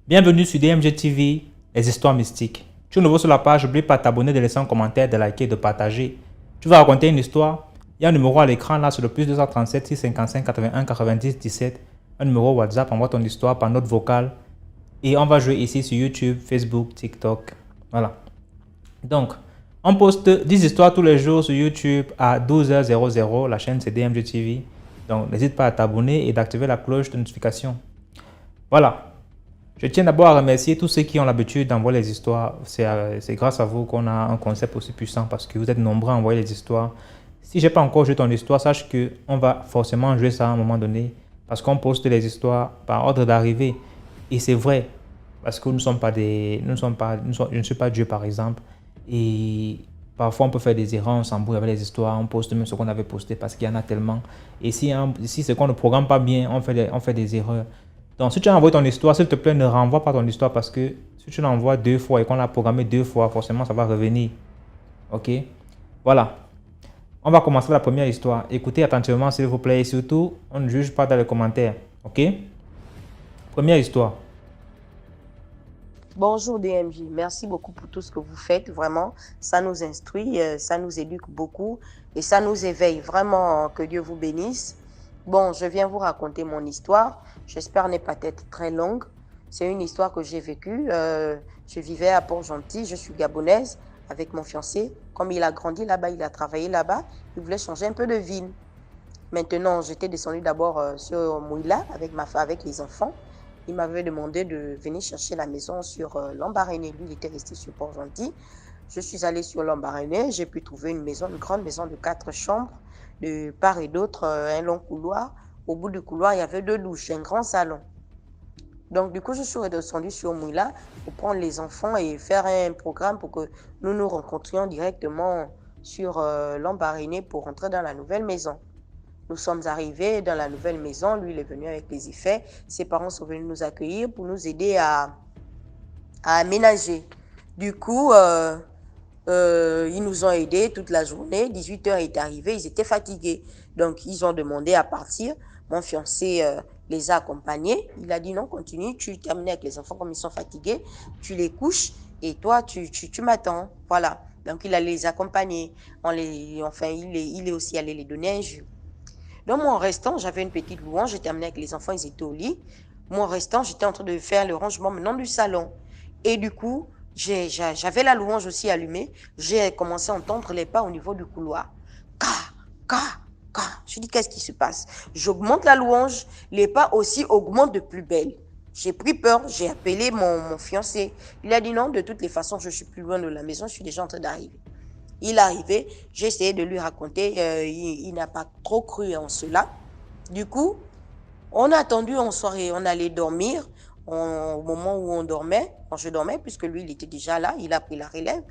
Bienvenue sur DMG TV, les histoires mystiques. Tu es nouveau sur la page, n'oublie pas de t'abonner, de laisser un commentaire, de liker, de partager. Tu vas raconter une histoire. Il y a un numéro à l'écran là sur le plus 237 655 81 90 17. Un numéro WhatsApp, envoie ton histoire par note vocale. Et on va jouer ici sur YouTube, Facebook, TikTok. Voilà. Donc, on poste 10 histoires tous les jours sur YouTube à 12h00. La chaîne c'est DMG TV. Donc, n'hésite pas à t'abonner et d'activer la cloche de notification. Voilà. Je tiens d'abord à remercier tous ceux qui ont l'habitude d'envoyer les histoires. C'est grâce à vous qu'on a un concept aussi puissant parce que vous êtes nombreux à envoyer les histoires. Si je n'ai pas encore joué ton histoire, sache qu'on va forcément jouer ça à un moment donné parce qu'on poste les histoires par ordre d'arrivée. Et c'est vrai parce que je ne suis pas Dieu par exemple. Et parfois on peut faire des erreurs, on s'embrouille avec les histoires, on poste même ce qu'on avait posté parce qu'il y en a tellement. Et si c'est qu'on ne programme pas bien, on fait des erreurs. Donc, si tu as envoyé ton histoire, s'il te plaît, ne renvoie pas ton histoire parce que si tu l'envoies 2 fois et qu'on l'a programmé 2 fois, forcément, ça va revenir. Ok? Voilà. On va commencer la première histoire. Écoutez attentivement, s'il vous plaît. Et surtout, on ne juge pas dans les commentaires. Ok? Première histoire. Bonjour DMJ, merci beaucoup pour tout ce que vous faites. Vraiment, ça nous instruit, ça nous éduque beaucoup et ça nous éveille. Vraiment, que Dieu vous bénisse. Bon, je viens vous raconter mon histoire. J'espère ne pas être très longue. C'est une histoire que j'ai vécue. Je vivais à Port-Gentil, je suis gabonaise avec mon fiancé. Comme il a grandi là-bas, il a travaillé là-bas, il voulait changer un peu de ville. Maintenant, j'étais descendue d'abord sur Mouila avec les enfants. Il m'avait demandé de venir chercher la maison sur Lambaréné. Lui, il était resté sur Port-Gentil. Je suis allée sur Lambaréné. J'ai pu trouver une grande maison de 4 chambres, de part et d'autre, un long couloir. Au bout du couloir, il y avait 2 douches, un grand salon. Donc, du coup, je suis redescendue sur Mouila pour prendre les enfants et faire un programme pour que nous nous rencontrions directement sur Lambaréné pour rentrer dans la nouvelle maison. Nous sommes arrivés dans la nouvelle maison. Lui, il est venu avec les effets. Ses parents sont venus nous accueillir pour nous aider à aménager. Du coup, ils nous ont aidés toute la journée. 18h est arrivé. Ils étaient fatigués. Donc, ils ont demandé à partir. Mon fiancé les a accompagnés. Il a dit non, continue. Tu termines avec les enfants comme ils sont fatigués. Tu les couches et toi, tu m'attends. Voilà. Donc, il allait les accompagner. Il est aussi allé les donner un jus. Dans mon restant, j'avais une petite louange. J'étais amenée avec les enfants, ils étaient au lit. Mon restant, j'étais en train de faire le rangement maintenant du salon. Et du coup, j'avais la louange aussi allumée. J'ai commencé à entendre les pas au niveau du couloir. Ka, ka, ka. Je dis, qu'est-ce qui se passe? J'augmente la louange. Les pas aussi augmentent de plus belle. J'ai pris peur. J'ai appelé mon fiancé. Il a dit non, de toutes les façons, je suis plus loin de la maison. Je suis déjà en train d'arriver. Il est arrivé, j'ai essayé de lui raconter, il n'a pas trop cru en cela. Du coup, on a attendu en soirée, on allait dormir. Au moment où on dormait, quand je dormais, puisque lui, il était déjà là, il a pris la relève.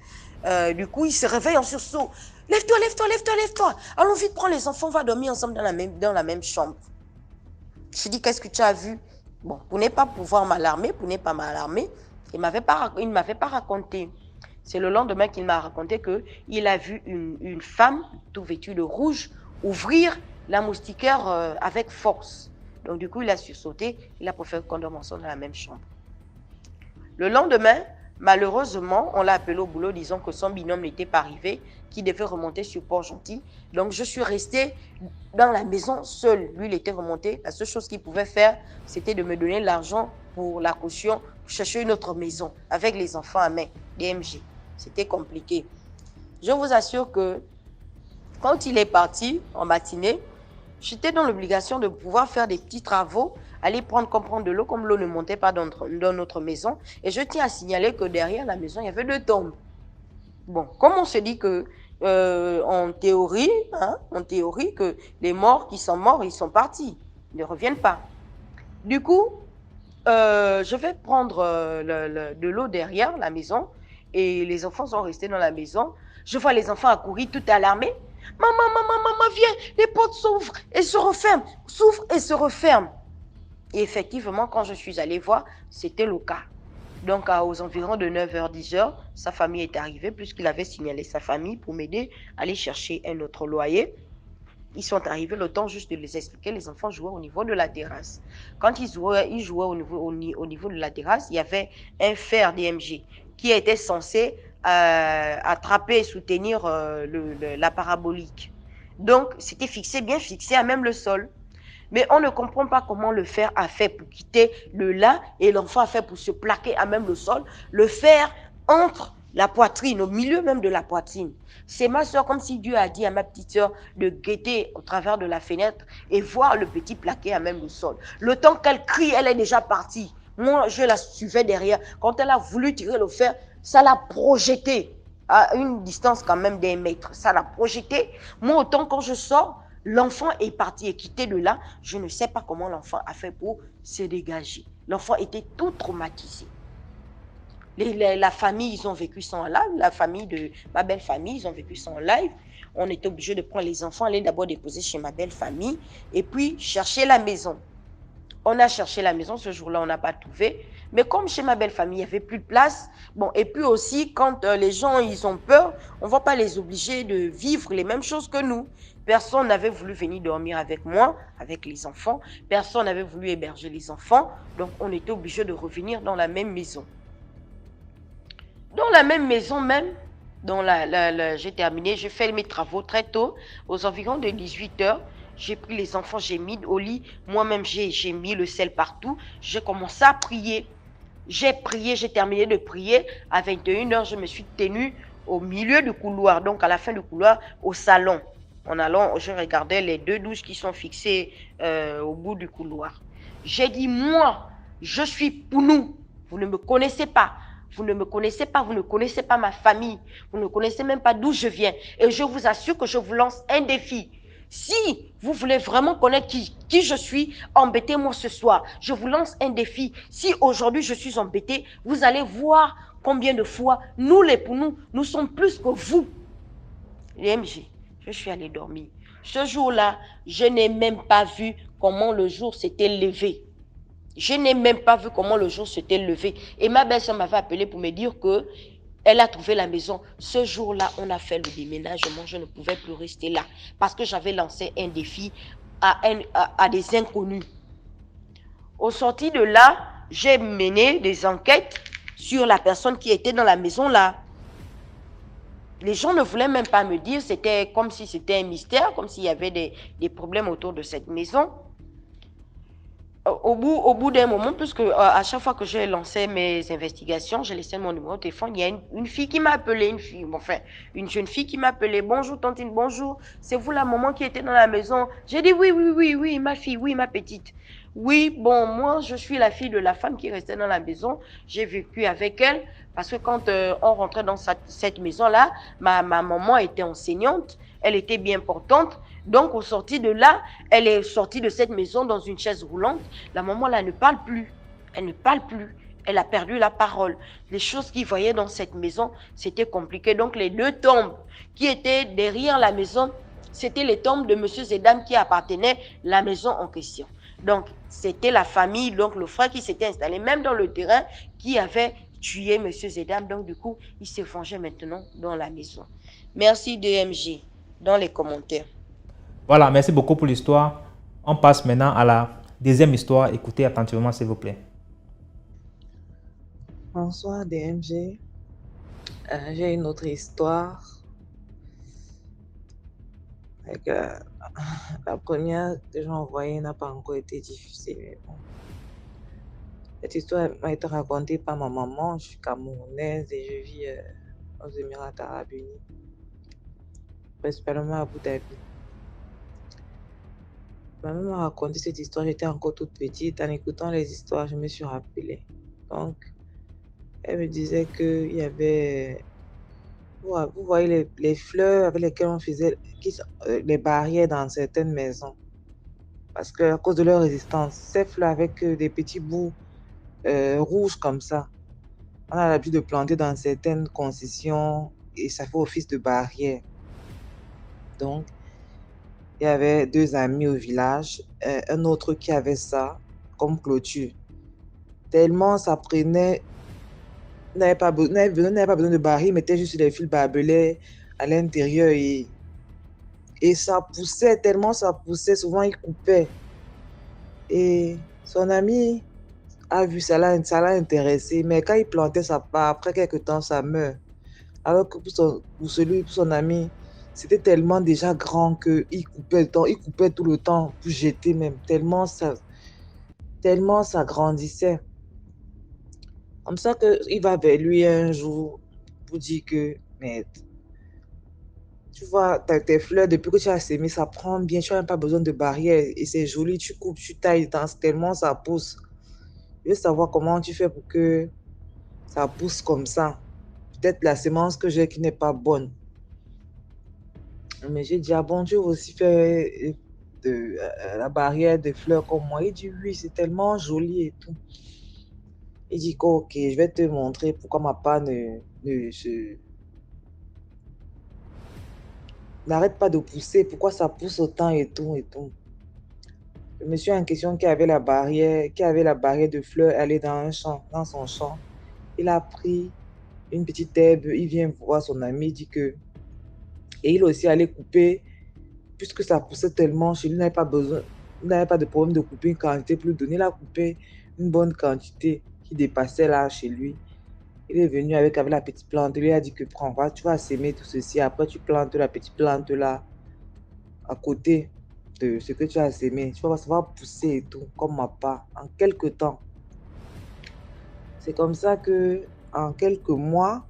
Du coup, il se réveille en sursaut. Lève-toi, lève-toi, lève-toi, lève-toi. Allons vite prendre les enfants, on va dormir ensemble dans la même chambre. Je dis, qu'est-ce que tu as vu? Bon, pour ne pas pouvoir m'alarmer, il ne m'avait pas raconté. C'est le lendemain qu'il m'a raconté qu'il a vu une femme, tout vêtue de rouge, ouvrir la moustiquaire avec force. Donc, du coup, il a sursauté. Il a préféré qu'on dorme ensemble dans la même chambre. Le lendemain, malheureusement, on l'a appelé au boulot disant que son binôme n'était pas arrivé, qu'il devait remonter sur Port-Gentil. Donc, je suis restée dans la maison seule. Lui, il était remonté. La seule chose qu'il pouvait faire, c'était de me donner l'argent pour la caution, pour chercher une autre maison avec les enfants à main, DMG. C'était compliqué. Je vous assure que quand il est parti en matinée, j'étais dans l'obligation de pouvoir faire des petits travaux, aller comprendre de l'eau comme l'eau ne montait pas dans notre maison. Et je tiens à signaler que derrière la maison, il y avait 2 tombes. Bon, comme on se dit que en théorie, que les morts qui sont morts, ils sont partis, ils ne reviennent pas. Du coup, je vais prendre de l'eau derrière la maison et les enfants sont restés dans la maison. Je vois les enfants accourir tout alarmés. Maman, viens, les portes s'ouvrent et se referment, s'ouvrent et se referment. Et effectivement, quand je suis allée voir, c'était le cas. Donc, aux environs de 9h, 10h, sa famille est arrivée puisqu'il avait signalé sa famille pour m'aider à aller chercher un autre loyer. Ils sont arrivés, le temps juste de les expliquer. Les enfants jouaient au niveau de la terrasse. Quand ils jouaient au niveau de la terrasse, il y avait un fer DMG qui était censé attraper et soutenir la parabolique. Donc, c'était fixé, bien fixé à même le sol. Mais on ne comprend pas comment le fer a fait pour quitter le là et l'enfant a fait pour se plaquer à même le sol. Le fer entre la poitrine, au milieu même de la poitrine. C'est ma soeur, comme si Dieu a dit à ma petite soeur de guetter au travers de la fenêtre et voir le petit plaqué à même le sol. Le temps qu'elle crie, elle est déjà partie. Moi, je la suivais derrière. Quand elle a voulu tirer le fer, ça l'a projeté à une distance quand même d'1 mètre. Ça l'a projeté. Moi, autant quand je sors, l'enfant est parti et quitté de là. Je ne sais pas comment l'enfant a fait pour se dégager. L'enfant était tout traumatisé. La famille, ils ont vécu ça en live. La famille de ma belle famille, ils ont vécu ça en live. On était obligé de prendre les enfants, aller d'abord déposer chez ma belle famille et puis chercher la maison. On a cherché la maison, ce jour-là, on n'a pas trouvé. Mais comme chez ma belle famille, il n'y avait plus de place. Bon, et puis aussi, quand les gens, ils ont peur, on ne va pas les obliger de vivre les mêmes choses que nous. Personne n'avait voulu venir dormir avec moi, avec les enfants. Personne n'avait voulu héberger les enfants. Donc, on était obligé de revenir dans la même maison. Dans la même maison même, j'ai terminé, j'ai fait mes travaux très tôt, aux environs de 18 heures. J'ai pris les enfants, j'ai mis au lit. Moi-même, j'ai mis le sel partout. J'ai commencé à prier. J'ai prié, j'ai terminé de prier. À 21 heures, je me suis tenue au milieu du couloir, donc à la fin du couloir, au salon. En allant, je regardais les 2 douches qui sont fixées au bout du couloir. J'ai dit, moi, je suis pour nous. Vous ne me connaissez pas. Vous ne me connaissez pas, vous ne connaissez pas ma famille. Vous ne connaissez même pas d'où je viens. Et je vous assure que je vous lance un défi. Si vous voulez vraiment connaître qui je suis, embêtez-moi ce soir. Je vous lance un défi. Si aujourd'hui je suis embêté, vous allez voir combien de fois nous les pour nous sommes plus que vous. Les MG, je suis allée dormir. Ce jour-là, je n'ai même pas vu comment le jour s'était levé. Je n'ai même pas vu comment le jour s'était levé. Et ma belle-sœur m'avait appelé pour me dire que elle a trouvé la maison. Ce jour-là, on a fait le déménagement. Je ne pouvais plus rester là parce que j'avais lancé un défi à des inconnus. Au sorti de là, j'ai mené des enquêtes sur la personne qui était dans la maison là. Les gens ne voulaient même pas me dire. C'était comme si c'était un mystère, comme s'il y avait des problèmes autour de cette maison. Au bout d'un moment, puisque à chaque fois que j'ai lancé mes investigations, j'ai laissé mon numéro de téléphone, il y a une fille qui m'a appelé, une jeune fille qui m'a appelé. Bonjour Tantine, bonjour, c'est vous la maman qui était dans la maison? J'ai dit oui, ma fille, oui, ma petite. Oui, bon, moi, je suis la fille de la femme qui restait dans la maison. J'ai vécu avec elle parce que quand on rentrait dans cette maison-là, ma maman était enseignante, elle était bien portante. Donc, au sorti de là, elle est sortie de cette maison dans une chaise roulante. La maman, là, ne parle plus. Elle ne parle plus. Elle a perdu la parole. Les choses qu'il voyait dans cette maison, c'était compliqué. Donc, les 2 tombes qui étaient derrière la maison, c'était les tombes de monsieur et dame qui appartenaient à la maison en question. Donc, c'était la famille, donc le frère qui s'était installé, même dans le terrain, qui avait tué monsieur et dame. Donc, du coup, il se vengeait maintenant dans la maison. Merci DMG dans les commentaires. Voilà, merci beaucoup pour l'histoire. On passe maintenant à la deuxième histoire. Écoutez attentivement, s'il vous plaît. Bonsoir DMG. J'ai une autre histoire. La première que j'ai envoyée n'a pas encore été diffusée. Mais bon. Cette histoire m'a été racontée par ma maman. Je suis camerounaise et je vis aux Émirats arabes unis, principalement à Abu Dhabi. Ma maman m'a raconté cette histoire, j'étais encore toute petite. En écoutant les histoires, je me suis rappelée. Donc, elle me disait qu'il y avait... Vous voyez les fleurs avec lesquelles on faisait les barrières dans certaines maisons. Parce qu'à cause de leur résistance, ces fleurs avec des petits bouts rouges comme ça, on a l'habitude de planter dans certaines concessions et ça fait office de barrière. Donc, il y avait 2 amis au village, un autre qui avait ça comme clôture. Tellement ça prenait, n'avait pas besoin de baril, mettait juste les fils barbelés à l'intérieur et Et ça poussait, tellement ça poussait, souvent il coupait. Et son ami a vu, ça l'a intéressé, mais quand il plantait sa part, après quelques temps, ça meurt. Alors que pour son ami, c'était tellement déjà grand qu'il coupait il coupait tout le temps pour jeter même, tellement ça grandissait. Comme ça qu'il va vers lui un jour pour dire que, mais tu vois, tes fleurs, depuis que tu as sémé, ça prend bien, tu n'as même pas besoin de barrière et c'est joli, tu coupes, tu tailles, tellement ça pousse. Je veux savoir comment tu fais pour que ça pousse comme ça. Peut-être la semence que j'ai qui n'est pas bonne. Mais j'ai dit, ah bon, tu veux aussi faire la barrière des fleurs comme moi. Il dit, oui, c'est tellement joli et tout. Il dit, ok, je vais te montrer pourquoi ma part n'arrête pas de pousser, pourquoi ça pousse autant et tout et tout. Le monsieur en question qui avait la barrière de fleurs, allait dans son champ. Il a pris une petite herbe, il vient voir son ami, il dit que... Et il aussi allait couper, puisque ça poussait tellement chez lui, il n'avait pas de problème de couper une quantité plus donnée. Il a coupé une bonne quantité qui dépassait là chez lui. Il est venu avec la petite plante, il lui a dit que prends, tu vas s'aimer tout ceci, après tu plantes la petite plante là, à côté de ce que tu as semé. Tu vois, ça va pousser et tout, comme ma part, en quelques temps. C'est comme ça que, en quelques mois,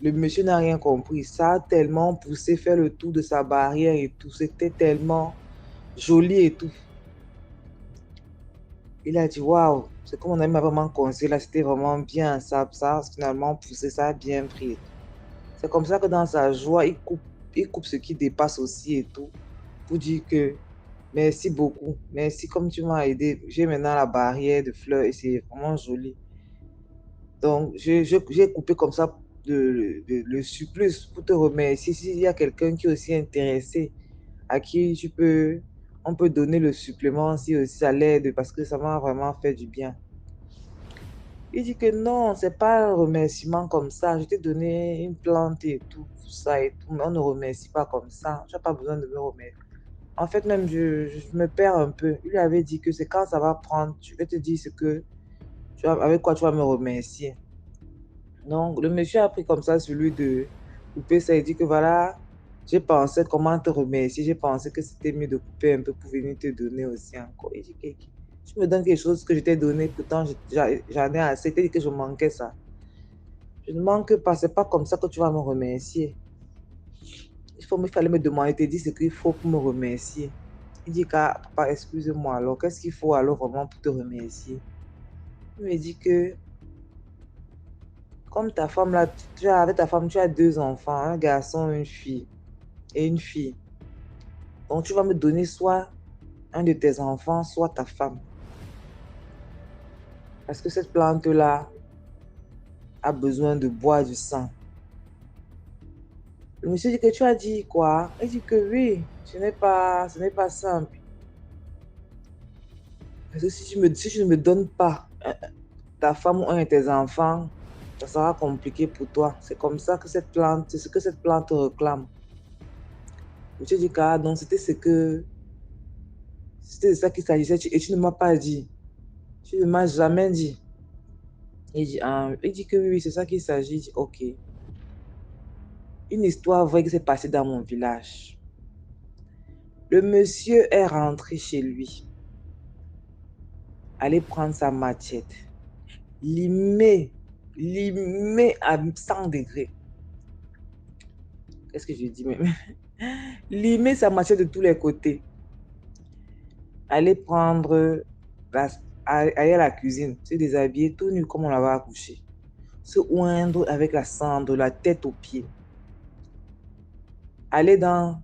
le monsieur n'a rien compris. Ça a tellement poussé, fait le tour de sa barrière et tout. C'était tellement joli et tout. Il a dit, waouh, c'est comme on a vraiment conseillé là, c'était vraiment bien. Ça a finalement poussé, ça a bien pris. C'est comme ça que dans sa joie, il coupe ce qui dépasse aussi et tout. Pour dire que merci beaucoup. Merci comme tu m'as aidé. J'ai maintenant la barrière de fleurs et c'est vraiment joli. Donc, j'ai coupé comme ça le surplus pour te remercier. S'il y a quelqu'un qui est aussi intéressé, à qui on peut donner le supplément si aussi ça l'aide parce que ça m'a vraiment fait du bien. Il dit que non, c'est pas un remerciement comme ça. Je t'ai donné une plante et tout ça et tout, mais on ne remercie pas comme ça. Tu n'as pas besoin de me remercier. En fait, même, je me perds un peu. Il lui avait dit que c'est quand ça va prendre, je vais te dire avec quoi tu vas me remercier. Donc, le monsieur a pris comme ça celui de couper ça. Il dit que voilà, j'ai pensé comment te remercier. J'ai pensé que c'était mieux de couper un peu pour venir te donner aussi encore. Il dit que tu me donnes quelque chose que je t'ai donné, pourtant j'en ai assez. Il dit que je manquais ça. Je ne manque pas, c'est pas comme ça que tu vas me remercier. Il fallait me demander, il te dit ce qu'il faut pour me remercier. Il dit que, papa, excuse-moi alors, qu'est-ce qu'il faut alors vraiment pour te remercier? Il me dit que, comme ta femme là, avec ta femme, tu as 2 enfants, un garçon, une fille et une fille. Donc tu vas me donner soit un de tes enfants, soit ta femme. Parce que cette plante-là a besoin de boire du sang. Le monsieur dit que tu as dit quoi? Il dit que oui, ce n'est pas simple. Parce que si tu ne me donnes pas ta femme ou un de tes enfants, ça sera compliqué pour toi. C'est comme ça que c'est ce que cette plante réclame. Je dis que donc c'était de ça qu'il s'agissait et tu ne m'as pas dit. Tu ne m'as jamais dit. Il dit que oui, c'est ça qu'il s'agit. Il dit ok. Une histoire vraie qui s'est passée dans mon village. Le monsieur est rentré chez lui. Allez prendre sa machette. Limer à 100 degrés. Qu'est-ce que je dis même? Limer sa machette de tous les côtés. Aller prendre, aller à la cuisine, se déshabiller tout nu comme on l'avait accouché. Se oindre avec la cendre, la tête aux pieds. Aller dans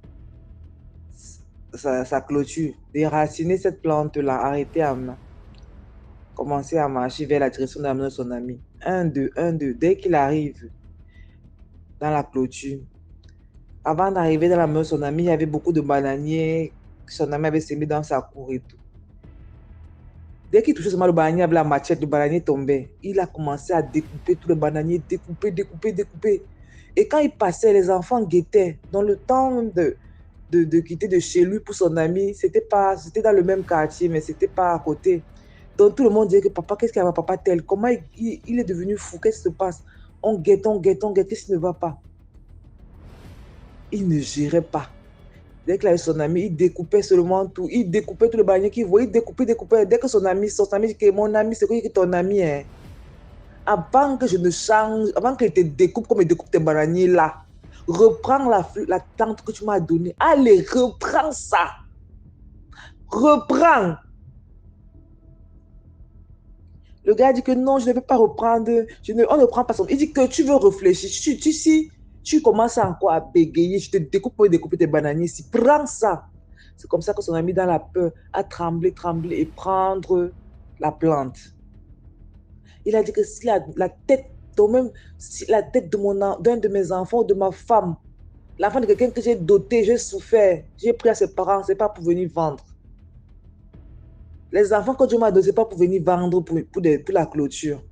sa clôture, déraciner cette plante-là, arrêter à main. Commencer à marcher vers la direction de la maison de son ami. 1, 2, 1, 2. Dès qu'il arrive dans la clôture, avant d'arriver dans la maison de son ami, il y avait beaucoup de bananiers que son ami avait semé dans sa cour et tout. Dès qu'il touchait seulement le bananier avec la machette, le bananier tombait. Il a commencé à découper tous les bananiers, découper. Et quand il passait, les enfants guettaient. Dans le temps de quitter de chez lui pour son ami. C'était dans le même quartier, mais c'était pas à côté. Donc tout le monde disait que papa, qu'est-ce qu'il y a, papa tel? Comment il est devenu fou? Qu'est-ce qui se passe? On guette, qu'est-ce qui ne va pas? Il ne gérait pas. Dès qu'il avait son ami, il découpait seulement tout. Il découpait tout le bannier qu'il voyait. Il découpait. Dès que son ami dit que mon ami, c'est quoi que ton ami est? Avant que je ne change, avant qu'il te découpe comme il découpe tes bananiers là, reprends la tente que tu m'as donnée. Allez, reprends ça. Reprends. Le gars dit que non, je ne peux pas reprendre. On ne prend pas son. Il dit que tu veux réfléchir. Tu commences encore à bégayer. Je te découpe pour découper tes bananiers ici. Prends ça. C'est comme ça que son ami, dans la peur, a tremblé et prendre la plante. Il a dit que si la tête d'un de mes enfants ou de ma femme, l'enfant de quelqu'un que j'ai doté, j'ai souffert, j'ai pris à ses parents, c'est pas pour venir vendre. Les enfants que Dieu m'a donnés, c'est pas pour venir vendre pour la clôture.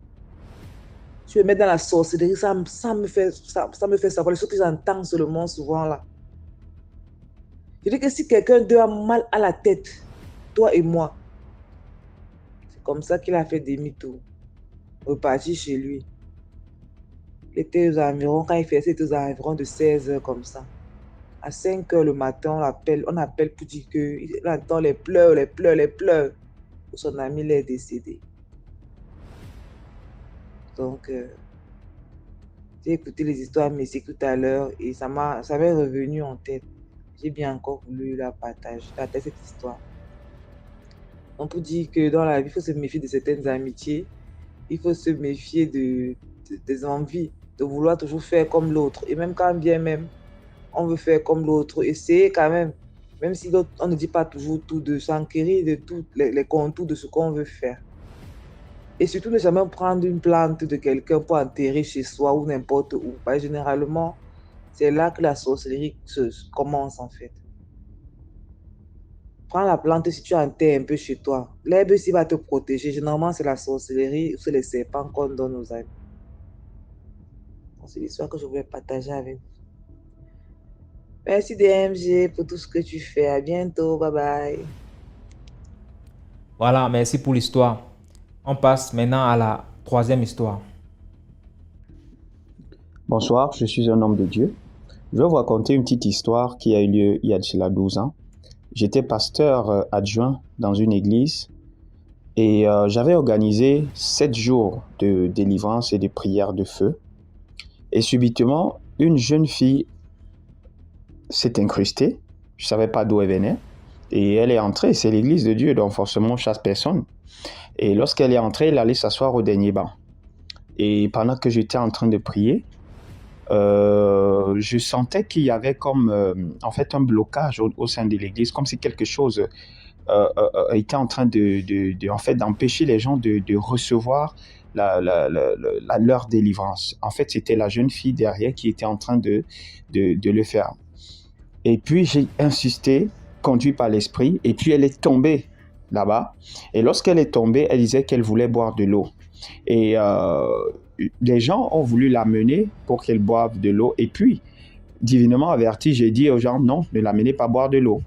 Tu me mets dans la sorcellerie, ça me fait savoir les choses que j'entends seulement souvent là. Je dis que si quelqu'un d'eux a mal à la tête, toi et moi, c'est comme ça qu'il a fait demi-tour. Reparti chez lui. Il était aux environs, quand il faisait, c'était aux environs de 16 heures comme ça. À 5 heures le matin, on appelle pour dire qu'il entend les pleurs. Son ami est décédé. Donc, j'ai écouté les histoires Messi tout à l'heure et ça m'est revenu en tête. J'ai bien encore voulu la partager cette histoire. On peut dire que dans la vie, il faut se méfier de certaines amitiés. Il faut se méfier des envies, de vouloir toujours faire comme l'autre. Et même quand bien même, on veut faire comme l'autre, essayer quand même si on ne dit pas toujours tout, de s'enquérir de tous les contours de ce qu'on veut faire. Et surtout, ne jamais prendre une plante de quelqu'un pour enterrer chez soi ou n'importe où. Parce que généralement, c'est là que la sorcellerie commence en fait. Prends la plante si tu enterres un peu chez toi. L'herbe ici va te protéger. Généralement, c'est la sorcellerie ou c'est les serpents qu'on donne aux amis. C'est l'histoire que je voulais partager avec vous. Merci DMG pour tout ce que tu fais. À bientôt. Bye bye. Voilà, merci pour l'histoire. On passe maintenant à la troisième histoire. Bonsoir, je suis un homme de Dieu. Je vais vous raconter une petite histoire qui a eu lieu il y a de cela 12 ans. J'étais pasteur adjoint dans une église et j'avais organisé 7 jours de délivrance et de prière de feu. Et subitement, une jeune fille s'est incrustée. Je ne savais pas d'où elle venait. Et elle est entrée, c'est l'église de Dieu, donc forcément on chasse personne. Et lorsqu'elle est entrée, elle allait s'asseoir au dernier banc. Et pendant que j'étais en train de prier, je sentais qu'il y avait comme en fait un blocage au sein de l'église, comme si quelque chose était en train en fait, d'empêcher les gens de recevoir leur délivrance. En fait, c'était la jeune fille derrière qui était en train de le faire. Et puis, j'ai insisté, conduit par l'esprit, et puis elle est tombée là-bas. Et lorsqu'elle est tombée, elle disait qu'elle voulait boire de l'eau. Et les gens ont voulu l'amener pour qu'elle boive de l'eau. Et puis, divinement averti, j'ai dit aux gens, non, ne l'amenez pas boire de l'eau.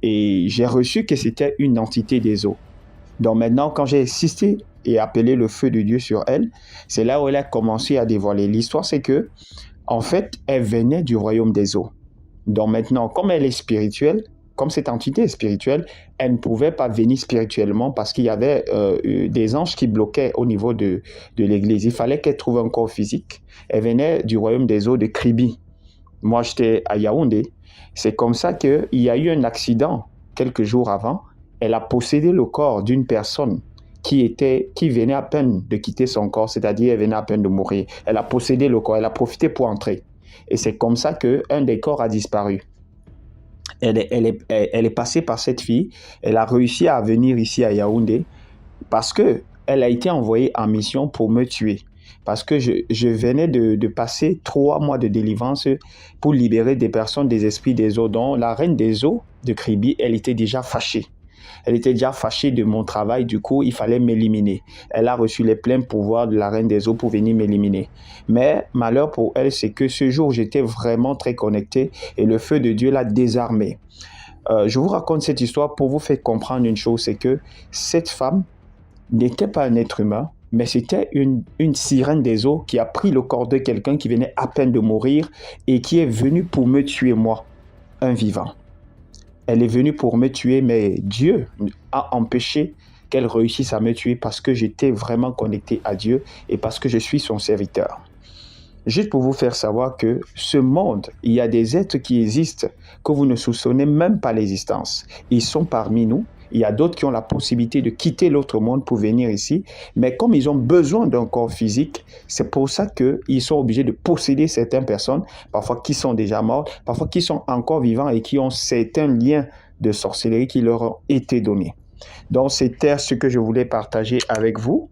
Et j'ai reçu que c'était une entité des eaux. Donc maintenant, quand j'ai insisté et appelé le feu de Dieu sur elle, c'est là où elle a commencé à dévoiler. L'histoire, c'est que, en fait, elle venait du royaume des eaux. Donc maintenant, comme elle est spirituelle, comme cette entité est spirituelle, elle ne pouvait pas venir spirituellement parce qu'il y avait des anges qui bloquaient au niveau de l'église. Il fallait qu'elle trouve un corps physique. Elle venait du royaume des eaux de Kribi. Moi, j'étais à Yaoundé. C'est comme ça qu'il y a eu un accident quelques jours avant. Elle a possédé le corps d'une personne qui venait à peine de quitter son corps, c'est-à-dire elle venait à peine de mourir. Elle a possédé le corps, elle a profité pour entrer. Et c'est comme ça qu'un des corps a disparu. Elle est passée par cette fille, elle a réussi à venir ici à Yaoundé parce qu'elle a été envoyée en mission pour me tuer. Parce que je venais de passer 3 mois de délivrance pour libérer des personnes des esprits des eaux, dont la reine des eaux de Kribi, elle était déjà fâchée. Elle était déjà fâchée de mon travail, du coup, il fallait m'éliminer. Elle a reçu les pleins pouvoirs de la Reine des Eaux pour venir m'éliminer. Mais malheur pour elle, c'est que ce jour, j'étais vraiment très connecté et le feu de Dieu l'a désarmé. Je vous raconte cette histoire pour vous faire comprendre une chose, c'est que cette femme n'était pas un être humain, mais c'était une sirène des eaux qui a pris le corps de quelqu'un qui venait à peine de mourir et qui est venu pour me tuer moi, un vivant. Elle est venue pour me tuer, mais Dieu a empêché qu'elle réussisse à me tuer parce que j'étais vraiment connecté à Dieu et parce que je suis son serviteur. Juste pour vous faire savoir que ce monde, il y a des êtres qui existent que vous ne soupçonnez même pas l'existence. Ils sont parmi nous. Il y a d'autres qui ont la possibilité de quitter l'autre monde pour venir ici. Mais comme ils ont besoin d'un corps physique, c'est pour ça qu'ils sont obligés de posséder certaines personnes, parfois qui sont déjà mortes, parfois qui sont encore vivants et qui ont certains liens de sorcellerie qui leur ont été donnés. Donc, c'était ce que je voulais partager avec vous.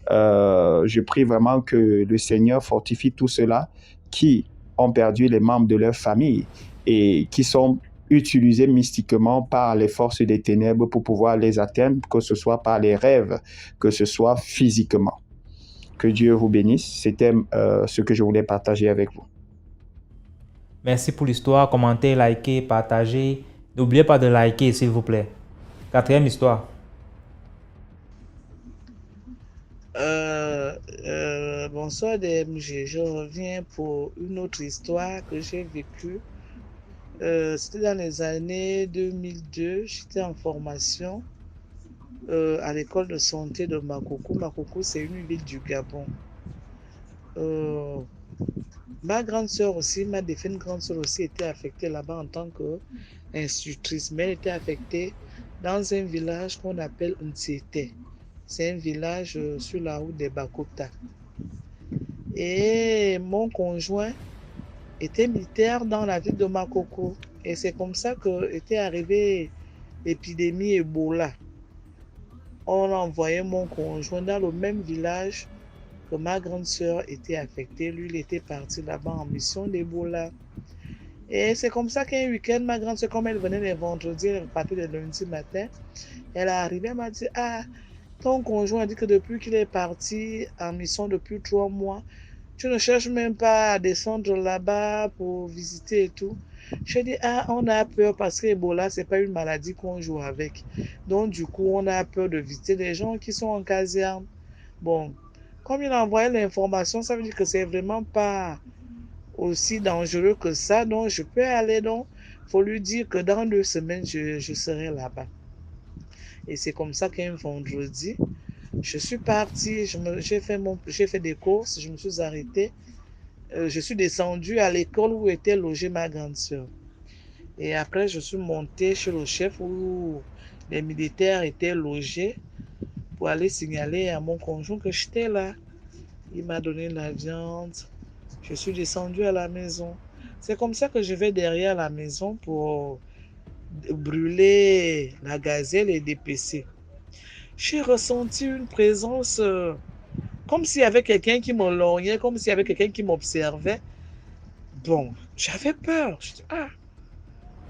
Je prie vraiment que le Seigneur fortifie tous ceux-là qui ont perdu les membres de leur famille et qui sont utilisés mystiquement par les forces des ténèbres pour pouvoir les atteindre, que ce soit par les rêves, que ce soit physiquement. Que Dieu vous bénisse. C'était ce que je voulais partager avec vous. Merci pour l'histoire. Commentez, likez, partagez. N'oubliez pas de liker, s'il vous plaît. Quatrième histoire. Bonsoir DMG, je reviens pour une autre histoire que j'ai vécue. C'était dans les années 2002, j'étais en formation à l'école de santé de Makoko. Makoko, c'est une ville du Gabon. Ma grande sœur aussi, ma défunte grande sœur aussi était affectée là-bas en tant qu'instructrice, mais elle était affectée dans un village qu'on appelle Ntsete. C'est un village sur la route des Bakota. Et mon conjoint était militaire dans la ville de Makoko. Et c'est comme ça qu'était arrivée l'épidémie Ebola. On a envoyé mon conjoint dans le même village que ma grande sœur était affectée. Lui, il était parti là-bas en mission d'Ebola. Et c'est comme ça qu'un week-end, ma grande sœur, comme elle venait les vendredis, elle repartait le lundi matin, elle est arrivée, elle m'a dit, ah, ton conjoint a dit que depuis qu'il est parti en mission depuis 3 mois, tu ne cherches même pas à descendre là-bas pour visiter et tout. Je dis, ah, on a peur parce que Ebola, ce n'est pas une maladie qu'on joue avec. Donc, du coup, on a peur de visiter les gens qui sont en caserne. Bon, comme il a envoyé l'information, ça veut dire que c'est vraiment pas aussi dangereux que ça. Donc, je peux aller. Donc, il faut lui dire que dans 2 semaines, je serai là-bas. Et c'est comme ça qu'un vendredi, je suis partie, j'ai fait des courses, je me suis arrêtée. Je suis descendue à l'école où était logée ma grande sœur. Et après, je suis montée chez le chef où les militaires étaient logés pour aller signaler à mon conjoint que j'étais là. Il m'a donné la viande. Je suis descendue à la maison. C'est comme ça que je vais derrière la maison pour brûler la gazelle et dépecer. J'ai ressenti une présence comme s'il y avait quelqu'un qui me lorgnait, comme s'il y avait quelqu'un qui m'observait. Bon, j'avais peur. Je dis, ah,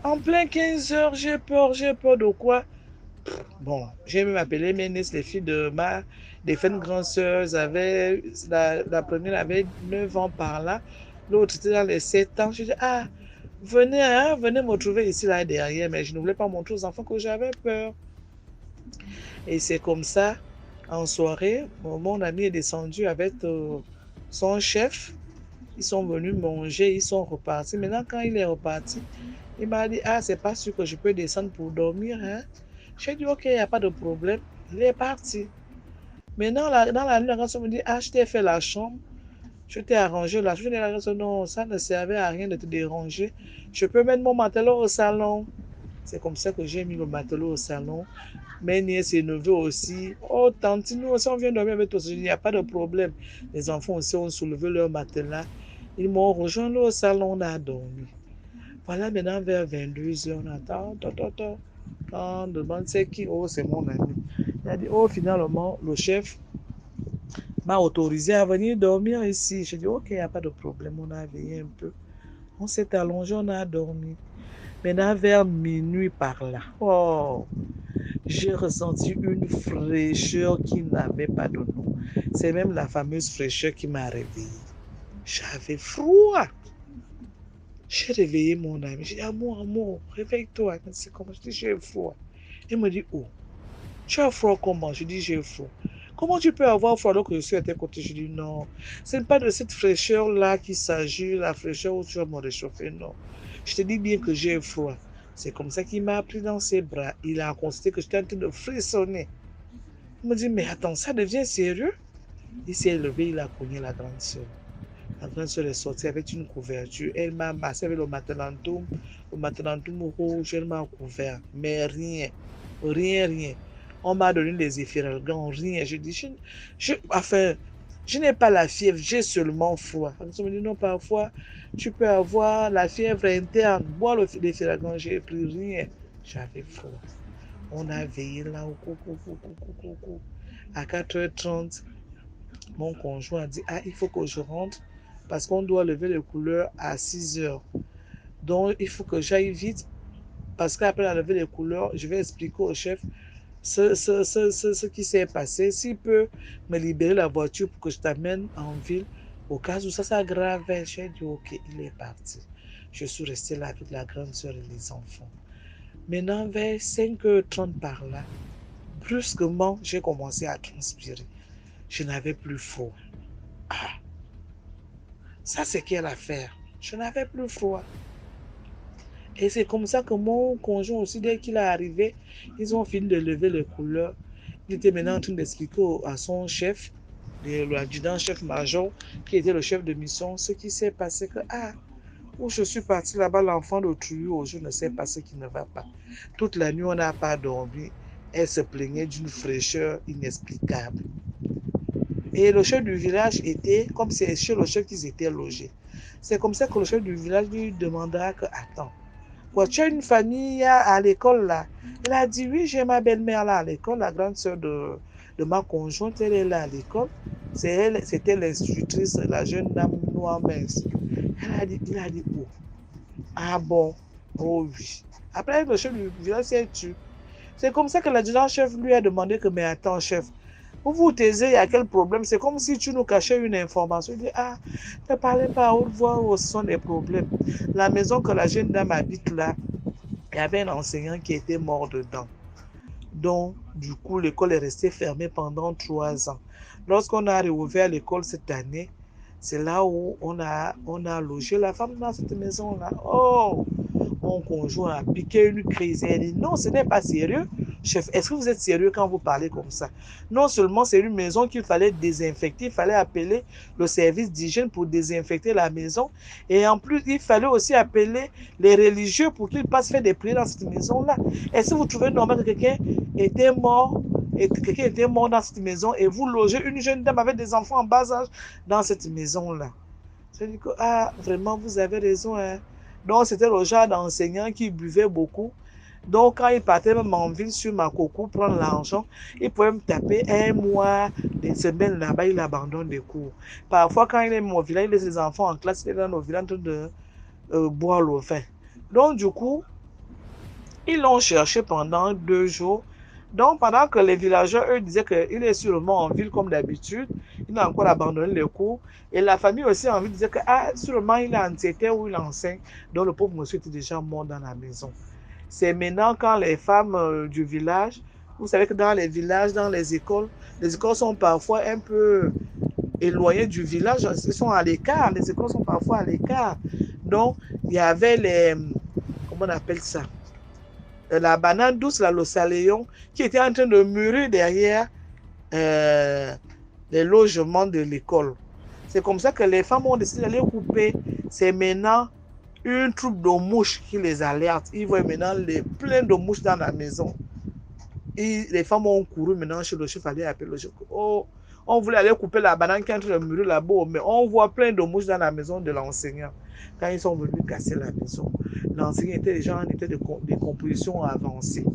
en plein 15 heures, j'ai peur de quoi? Bon, j'ai même appelé mes nièces, les filles de ma défunte grande sœur. La première avait 9 ans par là, l'autre était dans les 7 ans. Je dis, ah, venez, hein, venez me trouver ici, là, derrière. Mais je ne voulais pas montrer aux enfants que j'avais peur. Et c'est comme ça, en soirée, mon ami est descendu avec son chef. Ils sont venus manger, ils sont repartis. Maintenant, quand il est reparti, il m'a dit, ah, c'est pas sûr que je peux descendre pour dormir, hein. J'ai dit, ok, il n'y a pas de problème. Il est parti. Maintenant, dans la nuit, la grande me dit, ah, je t'ai fait la chambre. Je t'ai arrangé la chambre. La grande non, ça ne servait à rien de te déranger. Je peux mettre mon matelot au salon. C'est comme ça que j'ai mis le matelot au salon. Mes nièces et neveux aussi. Oh, tante, nous aussi, on vient dormir avec toi. Il n'y a pas de problème. Les enfants aussi ont soulevé leur matelas. Ils m'ont rejoint là au salon, on a dormi. Voilà, maintenant, vers 22h, on attend. On demande c'est qui? Oh, c'est mon ami. Il a dit, oh, finalement, le chef m'a autorisé à venir dormir ici. J'ai dit, ok, il n'y a pas de problème. On a veillé un peu. On s'est allongé, on a dormi. Maintenant, vers minuit par là. Oh, j'ai ressenti une fraîcheur qui n'avait pas de nom. C'est même la fameuse fraîcheur qui m'a réveillée. J'avais froid. J'ai réveillé mon ami. J'ai dit, amour, réveille-toi. C'est comment? Je dis, j'ai froid. Il me dit, oh, tu as froid comment? Je dis, j'ai froid. Comment tu peux avoir froid alors que je suis à tes côtés? Je dis, non, ce n'est pas de cette fraîcheur-là qu'il s'agit, la fraîcheur où tu vas me réchauffer, non. Je te dis bien que j'ai froid. C'est comme ça qu'il m'a pris dans ses bras. Il a constaté que j'étais en train de frissonner. Il me dit, mais attends, ça devient sérieux? Il s'est levé, il a cogné la grande sœur. La grande sœur est sortie avec une couverture. Elle m'a massé avec le matelantum rouge, elle m'a couvert. Mais rien, rien. On m'a donné des effirailgants, rien. Je dis, enfin, je n'ai pas la fièvre, j'ai seulement froid. On me dit, non, parfois, tu peux avoir la fièvre interne. Bois l'effirailgant, j'ai pris rien. J'avais froid. On a veillé là, à 4h30. Mon conjoint a dit, ah, il faut que je rentre parce qu'on doit lever les couleurs à 6h. Donc, il faut que j'aille vite parce qu'après la levée des couleurs, je vais expliquer au chef ce qui s'est passé. S'il peut me libérer la voiture pour que je t'amène en ville, au cas où ça s'aggrave, j'ai dit, ok, il est parti. Je suis restée là avec la grande soeur et les enfants. Maintenant, vers 5h30 par là, brusquement, j'ai commencé à transpirer. Je n'avais plus froid. Ah, ça, c'est quelle affaire? Je n'avais plus froid. Et c'est comme ça que mon conjoint aussi, dès qu'il est arrivé, ils ont fini de lever les couleurs. Il était maintenant en train d'expliquer à son chef, l'adjudant-chef-major, qui était le chef de mission, ce qui s'est passé. Que, où je suis partie là-bas, l'enfant d'autrui, je ne sais pas ce qui ne va pas. Toute la nuit, on n'a pas dormi. Elle se plaignait d'une fraîcheur inexplicable. Et le chef du village était, comme c'est chez le chef qu'ils étaient logés. C'est comme ça que le chef du village lui demanda que, attends, quoi, tu as une famille à l'école là? Elle a dit, oui, j'ai ma belle-mère là à l'école, la grande sœur de ma conjointe, elle est là à l'école. C'était l'institutrice, la jeune dame noire mince. Il a dit, oh, ah bon, oh oui. Après, le chef du village s'est tué. C'est comme ça que l'adjudant-chef lui a demandé que, mais attends, chef, vous vous taisez, il y a quel problème? C'est comme si tu nous cachais une information. Il dit, ne parlez pas à haute voix, ce sont des problèmes. La maison que la jeune dame habite là, il y avait un enseignant qui était mort dedans. Donc, du coup, l'école est restée fermée pendant 3 ans. Lorsqu'on a réouvert l'école cette année, c'est là où on a logé la femme dans cette maison-là. Oh, mon conjoint a piqué une crise. Elle dit, non, ce n'est pas sérieux. Chef, est-ce que vous êtes sérieux quand vous parlez comme ça? Non seulement c'est une maison qu'il fallait désinfecter, il fallait appeler le service d'hygiène pour désinfecter la maison. Et en plus, il fallait aussi appeler les religieux pour qu'ils passent faire des prières dans cette maison-là. Est-ce que vous trouvez normal que quelqu'un était mort dans cette maison et vous logez une jeune dame avec des enfants en bas âge dans cette maison-là? Je dis que, vraiment, vous avez raison, hein. Donc, c'était le genre d'enseignant qui buvait beaucoup. Donc, quand il partait même en ville sur Makoko prendre l'argent, il pouvait me taper 1 mois, des semaines là-bas, il abandonne les cours. Parfois, quand il est au village, il laisse les enfants en classe, il est dans nos villages en train de boire le vin. Donc, du coup, ils l'ont cherché pendant 2 jours. Donc, pendant que les villageois, eux, disaient qu'il est sûrement en ville comme d'habitude, il a encore abandonné les cours. Et la famille aussi en ville disait que, sûrement il est en tête ou il enseigne. Donc, le pauvre monsieur était déjà mort dans la maison. C'est maintenant quand les femmes du village, vous savez que dans les villages, dans les écoles sont parfois un peu éloignées du village, ils sont à l'écart, les écoles sont parfois à l'écart. Donc, il y avait comment on appelle ça? La banane douce, le saléon, qui était en train de mûrir derrière les logements de l'école. C'est comme ça que les femmes ont décidé d'aller couper. C'est maintenant une troupe de mouches qui les alerte. Ils voient maintenant plein de mouches dans la maison. Et les femmes ont couru maintenant chez le chef, aller appeler le chef. Oh, on voulait aller couper la banane qui est en train de mûrir là-bas, mais on voit plein de mouches dans la maison de l'enseignant. Quand ils sont venus casser la maison, l'enseignant était déjà en état de décomposition avancée.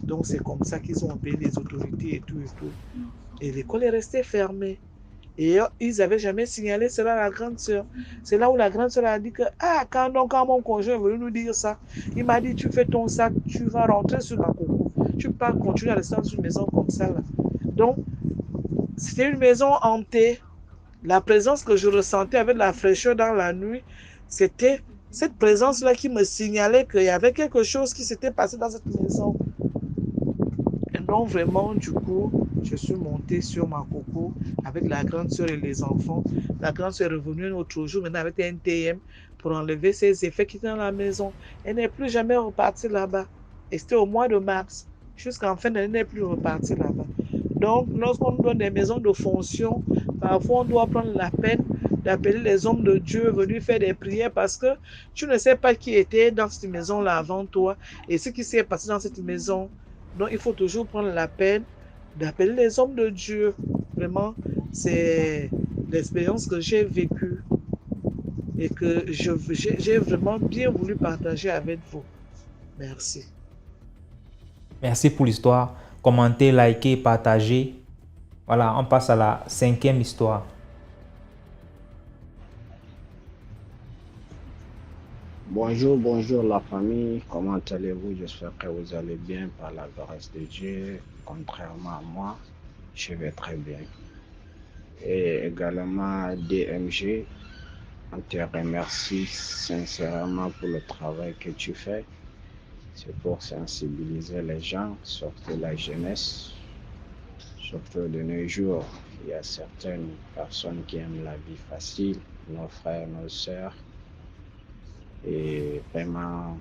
Donc c'est comme ça qu'ils ont appelé les autorités et tout. Et l'école est restée fermée. Et ils n'avaient jamais signalé cela à la grande sœur. C'est là où la grande sœur a dit que, quand mon conjoint est venu nous dire ça, il m'a dit, tu fais ton sac, tu vas rentrer sur ma coco. Tu peux pas continuer à rester dans une maison comme ça, là. Donc, c'était une maison hantée. La présence que je ressentais avec la fraîcheur dans la nuit, c'était cette présence-là qui me signalait qu'il y avait quelque chose qui s'était passé dans cette maison. Et donc vraiment, du coup, je suis montée sur ma coco avec la grande sœur et les enfants. La grande sœur est revenue un autre jour, maintenant avec un TM, pour enlever ses effets qui étaient dans la maison. Elle n'est plus jamais repartie là-bas. Et c'était au mois de mars. Jusqu'en fin d'année, elle n'est plus repartie là-bas. Donc, lorsqu'on nous donne des maisons de fonction, parfois on doit prendre la peine d'appeler les hommes de Dieu venus faire des prières parce que tu ne sais pas qui était dans cette maison-là avant toi et ce qui s'est passé dans cette maison. Donc, il faut toujours prendre la peine d'appeler les hommes de Dieu. Vraiment, c'est l'expérience que j'ai vécue et que j'ai vraiment bien voulu partager avec vous. Merci. Merci pour l'histoire. Commentez, likez, partagez. Voilà, on passe à la 5e histoire. Bonjour la famille, comment allez-vous? J'espère que vous allez bien par la grâce de Dieu. Contrairement à moi, je vais très bien. Et également DMG, on te remercie sincèrement pour le travail que tu fais. C'est pour sensibiliser les gens, surtout la jeunesse. Surtout de nos jours, il y a certaines personnes qui aiment la vie facile, nos frères, nos sœurs. Et vraiment,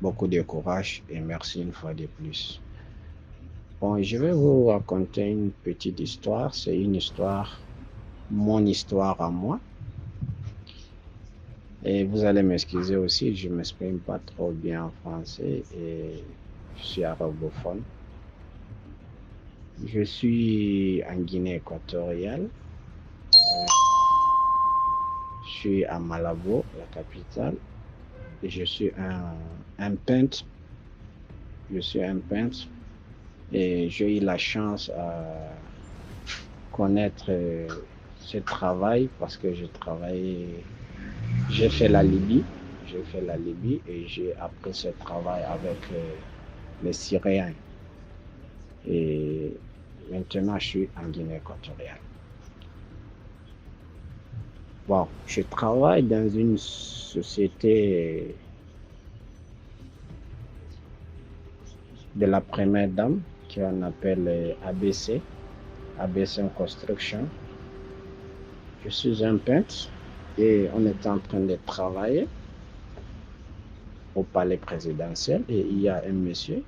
beaucoup de courage et merci une fois de plus. Bon, je vais vous raconter une petite histoire. C'est une histoire, mon histoire à moi. Et vous allez m'excuser aussi, je ne m'exprime pas trop bien en français et je suis arabophone. Je suis en Guinée équatoriale. Je suis à Malabo, la capitale. Et je suis un peintre. Je suis un peintre. Et j'ai eu la chance à connaître ce travail parce que j'ai fait la Libye et j'ai appris ce travail avec les Syriens. Et maintenant, je suis en Guinée équatoriale. Bon, je travaille dans une société de la première dame qu'on appelle ABC Construction. Je suis un peintre et on est en train de travailler au palais présidentiel et il y a un monsieur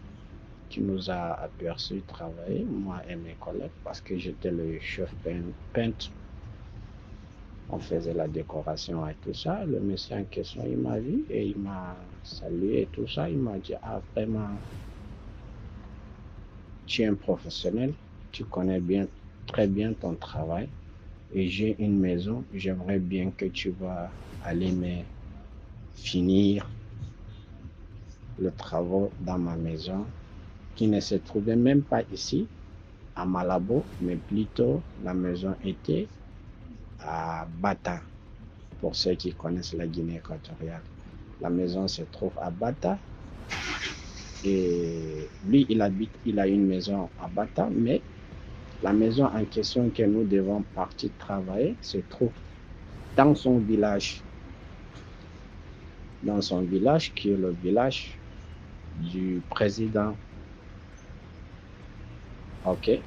qui nous a aperçus travailler, moi et mes collègues, parce que j'étais le chef peintre. On faisait la décoration et tout ça. Le monsieur en question, il m'a vu et il m'a salué et tout ça. Il m'a dit, vraiment, tu es un professionnel, tu connais très bien ton travail et j'ai une maison, j'aimerais bien que tu vas aller me finir le travail dans ma maison qui ne se trouvait même pas ici à Malabo, mais plutôt la maison était à Bata, pour ceux qui connaissent la Guinée équatoriale. La maison se trouve à Bata et lui il a une maison à Bata, mais la maison en question que nous devons partir travailler se trouve dans son village qui est le village du président. Ok.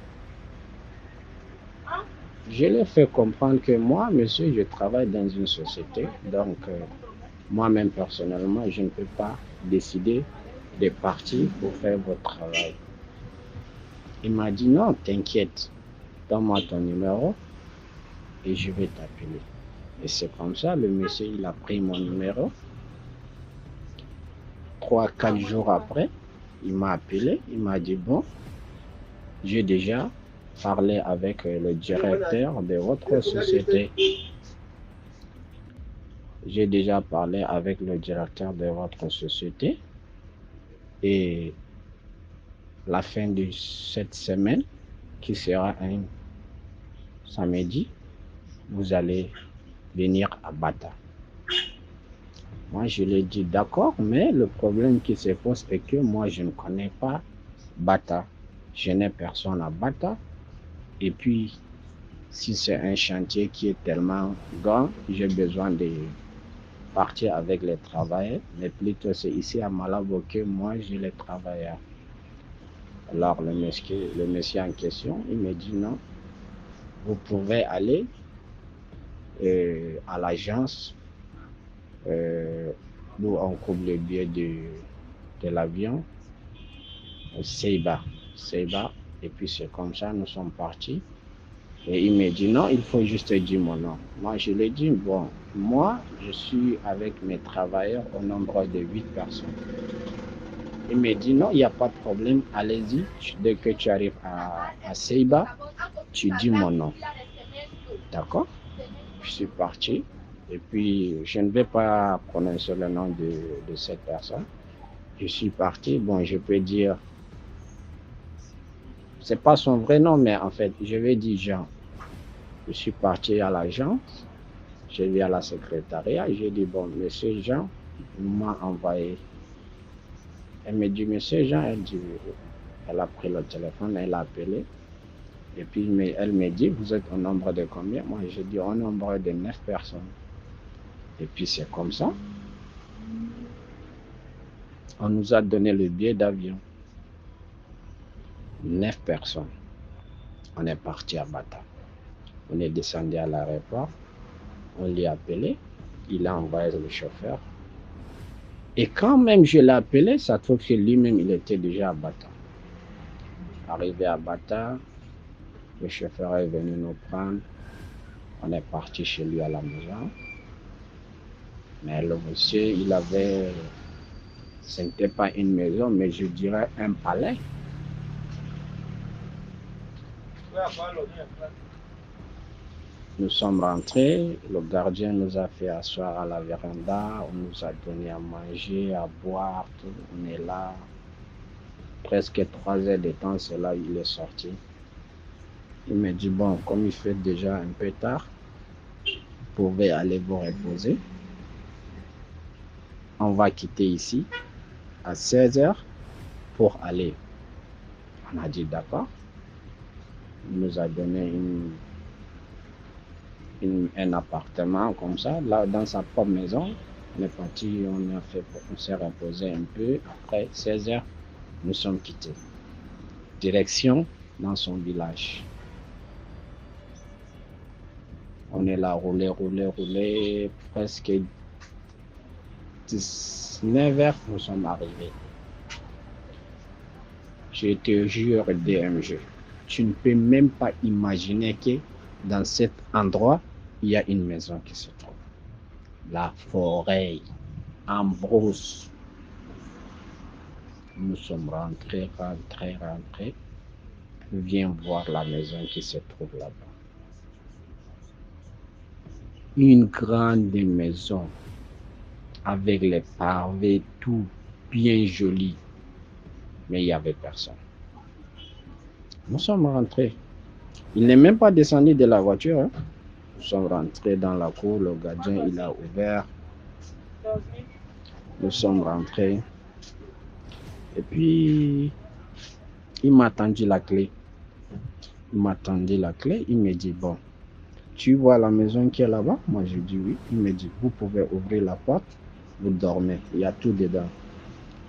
Je lui ai fait comprendre que moi, monsieur, je travaille dans une société, donc moi-même personnellement, je ne peux pas décider de partir pour faire votre travail. Il m'a dit non, t'inquiète, donne-moi ton numéro et je vais t'appeler. Et c'est comme ça, le monsieur, il a pris mon numéro. 3-4 jours après, il m'a appelé, il m'a dit bon, j'ai déjà parlé avec le directeur de votre société. J'ai déjà parlé avec le directeur de votre société et la fin de cette semaine, qui sera un samedi, vous allez venir à Bata. Moi, je lui ai dit d'accord, mais le problème qui se pose est que moi, je ne connais pas Bata. Je n'ai personne à Bata. Et puis, si c'est un chantier qui est tellement grand, j'ai besoin de partir avec les travailleurs. Mais plutôt, c'est ici à Malabo que moi, j'ai les travailleurs. Alors, le monsieur en question, il me dit non, vous pouvez aller à l'agence. Nous, on coupe le billet de l'avion, Seiba. Et puis, c'est comme ça, nous sommes partis. Et il me dit non, il faut juste dire mon nom. Moi, je lui ai dit, bon, moi, je suis avec mes travailleurs au nombre de 8 personnes. Il me dit non, il n'y a pas de problème, allez-y. Dès que tu arrives à Seiba, tu dis mon nom. D'accord? Je suis parti. Et puis, je ne vais pas prononcer le nom de cette personne. Je suis parti. Bon, je peux dire, c'est pas son vrai nom, mais en fait, je vais dire Jean. Je suis parti à l'agence. Je vais à la secrétariat. J'ai dit, bon, monsieur Jean m'a envoyé. Elle me dit, monsieur Jean, elle a pris le téléphone, elle a appelé. Et puis, elle me dit, vous êtes au nombre de combien? Moi, j'ai dit, au nombre de 9 personnes. Et puis, c'est comme ça. On nous a donné le billet d'avion. 9 personnes. On est parti à Bata. On est descendu à l'aéroport. On l'a appelé. Il a envoyé le chauffeur. Et quand même je l'ai appelé, ça trouve que lui-même, il était déjà à Bata. Arrivé à Bata, le chauffeur est venu nous prendre. On est parti chez lui à la maison. Mais le monsieur, il avait... Ce n'était pas une maison, mais je dirais un palais. Nous sommes rentrés, le gardien nous a fait asseoir à la véranda, on nous a donné à manger, à boire, tout. On est là. Presque 3 heures de temps, c'est là il est sorti. Il me dit, bon, comme il fait déjà un peu tard, vous pouvez aller vous reposer. On va quitter ici à 16 heures pour aller. On a dit d'accord. Il nous a donné un appartement comme ça, là dans sa propre maison. On est parti, on s'est reposé un peu. Après 16 heures, nous sommes quittés. Direction dans son village. On est là, roulé, presque 19 heures, nous sommes arrivés. Je te jure, DMG, tu ne peux même pas imaginer que dans cet endroit, il y a une maison qui se trouve. La forêt, en brousse. Nous sommes rentrés. Viens voir la maison qui se trouve là-bas. Une grande maison avec les pavés tout bien joli. Mais il n'y avait personne. Nous sommes rentrés. Il n'est même pas descendu de la voiture. Hein. Nous sommes rentrés dans la cour. Le gardien, il a ouvert. Nous sommes rentrés. Et puis, il m'a tendu la clé. Il me dit, bon, tu vois la maison qui est là-bas? Moi, je dis oui. Il me dit, vous pouvez ouvrir la porte. Vous dormez. Il y a tout dedans.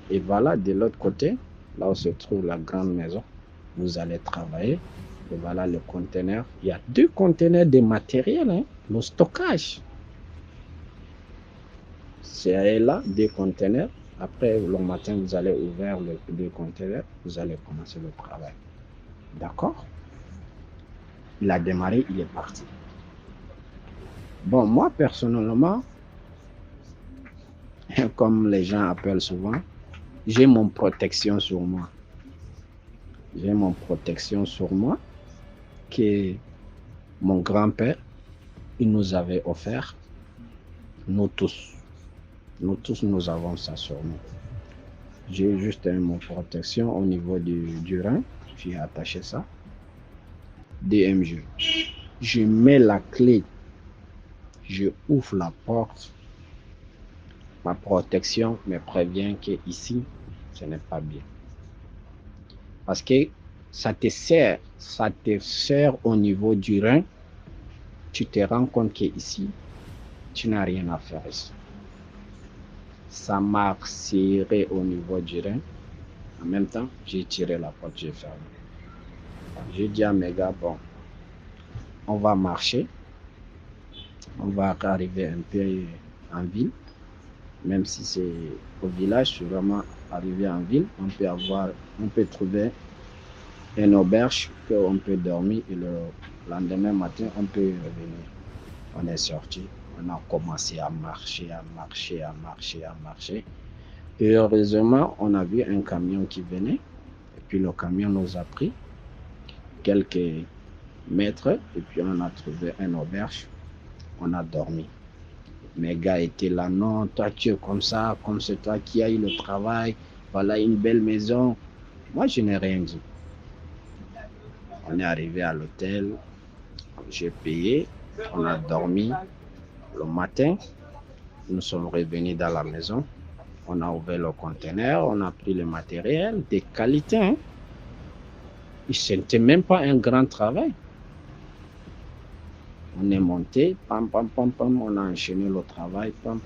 Et voilà, de l'autre côté, là où se trouve la grande maison, vous allez travailler. Et voilà le conteneur. Il y a 2 conteneurs de matériel, hein, le stockage. C'est là, 2 conteneurs. Après, le matin, vous allez ouvrir les 2 conteneurs. Vous allez commencer le travail. D'accord? Il a démarré, il est parti. Bon, moi, personnellement, comme les gens appellent souvent, j'ai mon protection sur moi. Que mon grand-père, il nous avait offert. Nous tous, nous avons ça sur nous. J'ai juste mon protection au niveau du rein. J'ai attaché ça. DMG. je mets la clé, je ouvre la porte. Ma protection me prévient que ici, ce n'est pas bien. Parce que ça te sert au niveau du rein. Tu te rends compte qu'ici, tu n'as rien à faire ici. Ça m'a serré au niveau du rein. En même temps, j'ai tiré la porte, j'ai fermé. J'ai dit à mes gars, bon, on va marcher. On va arriver un peu en ville. Même si c'est au village, je suis vraiment arrivé en ville. On peut trouver une auberge qu'on peut dormir et le lendemain matin, on peut revenir. On est sorti, on a commencé à marcher. Et heureusement, on a vu un camion qui venait. Et puis le camion nous a pris quelques mètres. Et puis on a trouvé une auberge. On a dormi. Mes gars étaient là, non, toi tu es comme ça, comme c'est toi qui as eu le travail. Voilà une belle maison. Moi, je n'ai rien dit. On est arrivé à l'hôtel. J'ai payé. On a dormi. Le matin, nous sommes revenus dans la maison. On a ouvert le conteneur, on a pris le matériel de qualité. Hein? Ce n'était même pas un grand travail. On est monté, pam, on a enchaîné le travail, pam.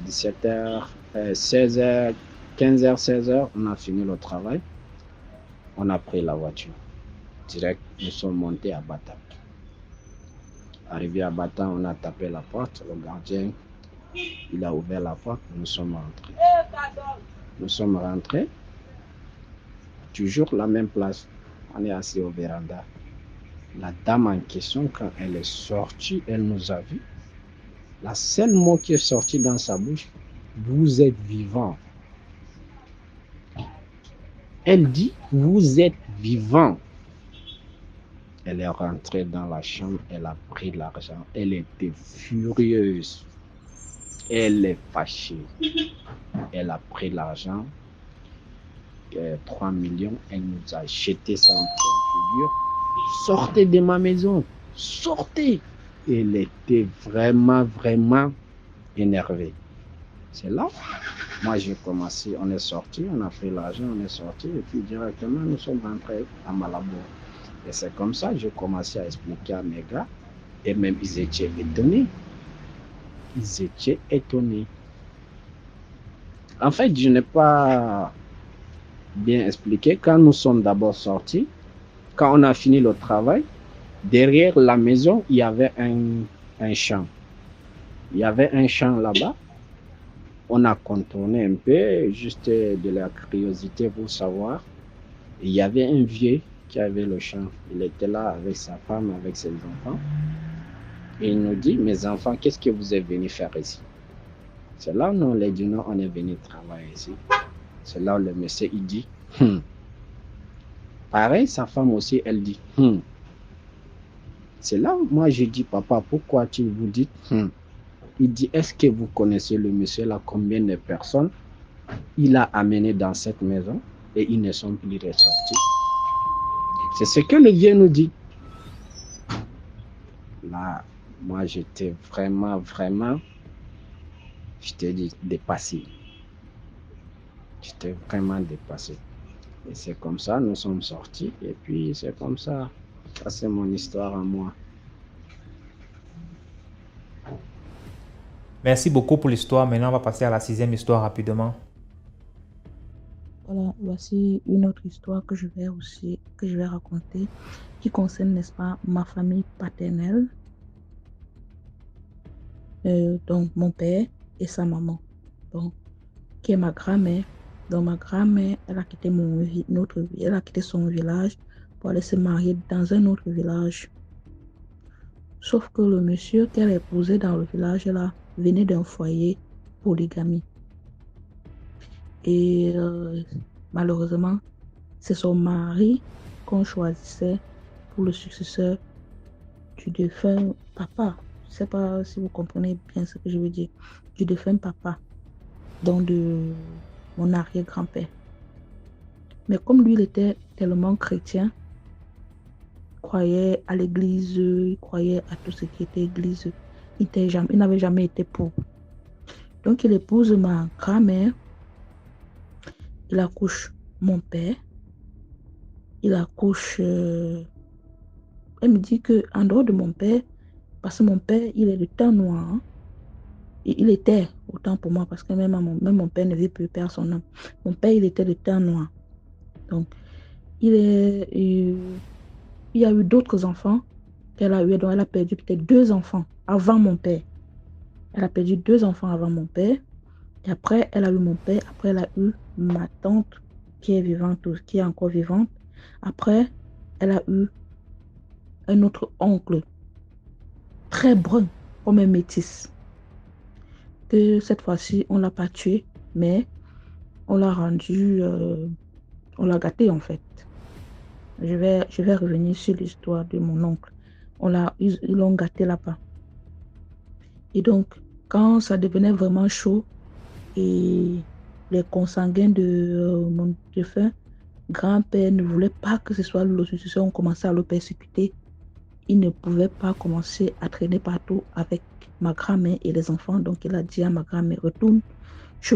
17h, 16h, 15h, 16h, on a fini le travail. On a pris la voiture. Direct, nous sommes montés à Bata. Arrivé à Bata, on a tapé la porte. Le gardien, il a ouvert la porte. Nous sommes rentrés. Toujours la même place. On est assis au véranda. La dame en question, quand elle est sortie, elle nous a vus. La seule mot qui est sorti dans sa bouche, vous êtes vivant. Elle dit, vous êtes vivant. Elle est rentrée dans la chambre, elle a pris l'argent. Elle était furieuse. Elle est fâchée. Elle a pris l'argent, 3 millions. Elle nous a jeté ça en pleine figure. Sortez de ma maison. Sortez. Elle était vraiment énervée. C'est là, moi j'ai commencé, on est sorti, on a pris l'argent, on est sorti, et puis directement nous sommes rentrés à Malabo. Et c'est comme ça que j'ai commencé à expliquer à mes gars, et même ils étaient étonnés. En fait, je n'ai pas bien expliqué. Quand nous sommes d'abord sortis, quand on a fini le travail, derrière la maison, il y avait un champ. Il y avait un champ là-bas. On a contourné un peu, juste de la curiosité pour savoir. Il y avait un vieux qui avait le champ. Il était là avec sa femme, avec ses enfants. Et il nous dit, mes enfants, qu'est-ce que vous êtes venus faire ici? C'est là où nous les dit, non, on est venu travailler ici. C'est là où le monsieur, il dit, Pareil, sa femme aussi, elle dit, C'est là où moi, je dis, papa, pourquoi tu vous dites, Il dit, est-ce que vous connaissez le monsieur là, combien de personnes il a amené dans cette maison et ils ne sont plus ressortis? C'est ce que le vieux nous dit. Là, moi, j'étais vraiment, je t'ai dit, dépassé. J'étais vraiment dépassé. Et c'est comme ça, nous sommes sortis. Et puis, c'est comme ça. Ça, c'est mon histoire à moi. Merci beaucoup pour l'histoire. Maintenant, on va passer à la 6e histoire rapidement. Voilà, voici une autre histoire que je vais raconter, qui concerne, n'est-ce pas, ma famille paternelle, donc mon père et sa maman, donc qui est ma grand-mère. Donc ma grand-mère, elle a quitté son village pour aller se marier dans un autre village. Sauf que le monsieur qu'elle a épousé dans le village là venait d'un foyer polygamie. Et malheureusement, c'est son mari qu'on choisissait pour le successeur du défunt papa. Je ne sais pas si vous comprenez bien ce que je veux dire. Du défunt papa, donc de mon arrière-grand-père. Mais comme lui, il était tellement chrétien, croyait à l'église, il croyait à tout ce qui était église. Il n'avait jamais été pour. Donc, il épouse ma grand-mère, il accouche mon père, il accouche. Elle me dit qu'en dehors de mon père, parce que mon père, il est de teint noir, hein, et il était, autant pour moi, parce que même mon père ne vit plus, perd son nom. Mon père, il était de teint noir. Donc, il y a eu d'autres enfants qu'elle a eu, donc elle a perdu peut-être 2 enfants avant mon père. Elle a perdu 2 enfants avant mon père. Et après, elle a eu mon père. Après, elle a eu ma tante qui est vivante, qui est encore vivante. Après, elle a eu un autre oncle, très brun, comme un métis. Que cette fois-ci, on ne l'a pas tué, mais on l'a rendu, on l'a gâté en fait. Je vais revenir sur l'histoire de mon oncle. Ils l'ont gâté là-bas. Et donc, quand ça devenait vraiment chaud, et les consanguins de mon défunt grand-père ne voulaient pas que ce soit l'opposition, on commençait à le persécuter. Il ne pouvait pas commencer à traîner partout avec ma grand-mère et les enfants. Donc, il a dit à ma grand-mère, retourne chez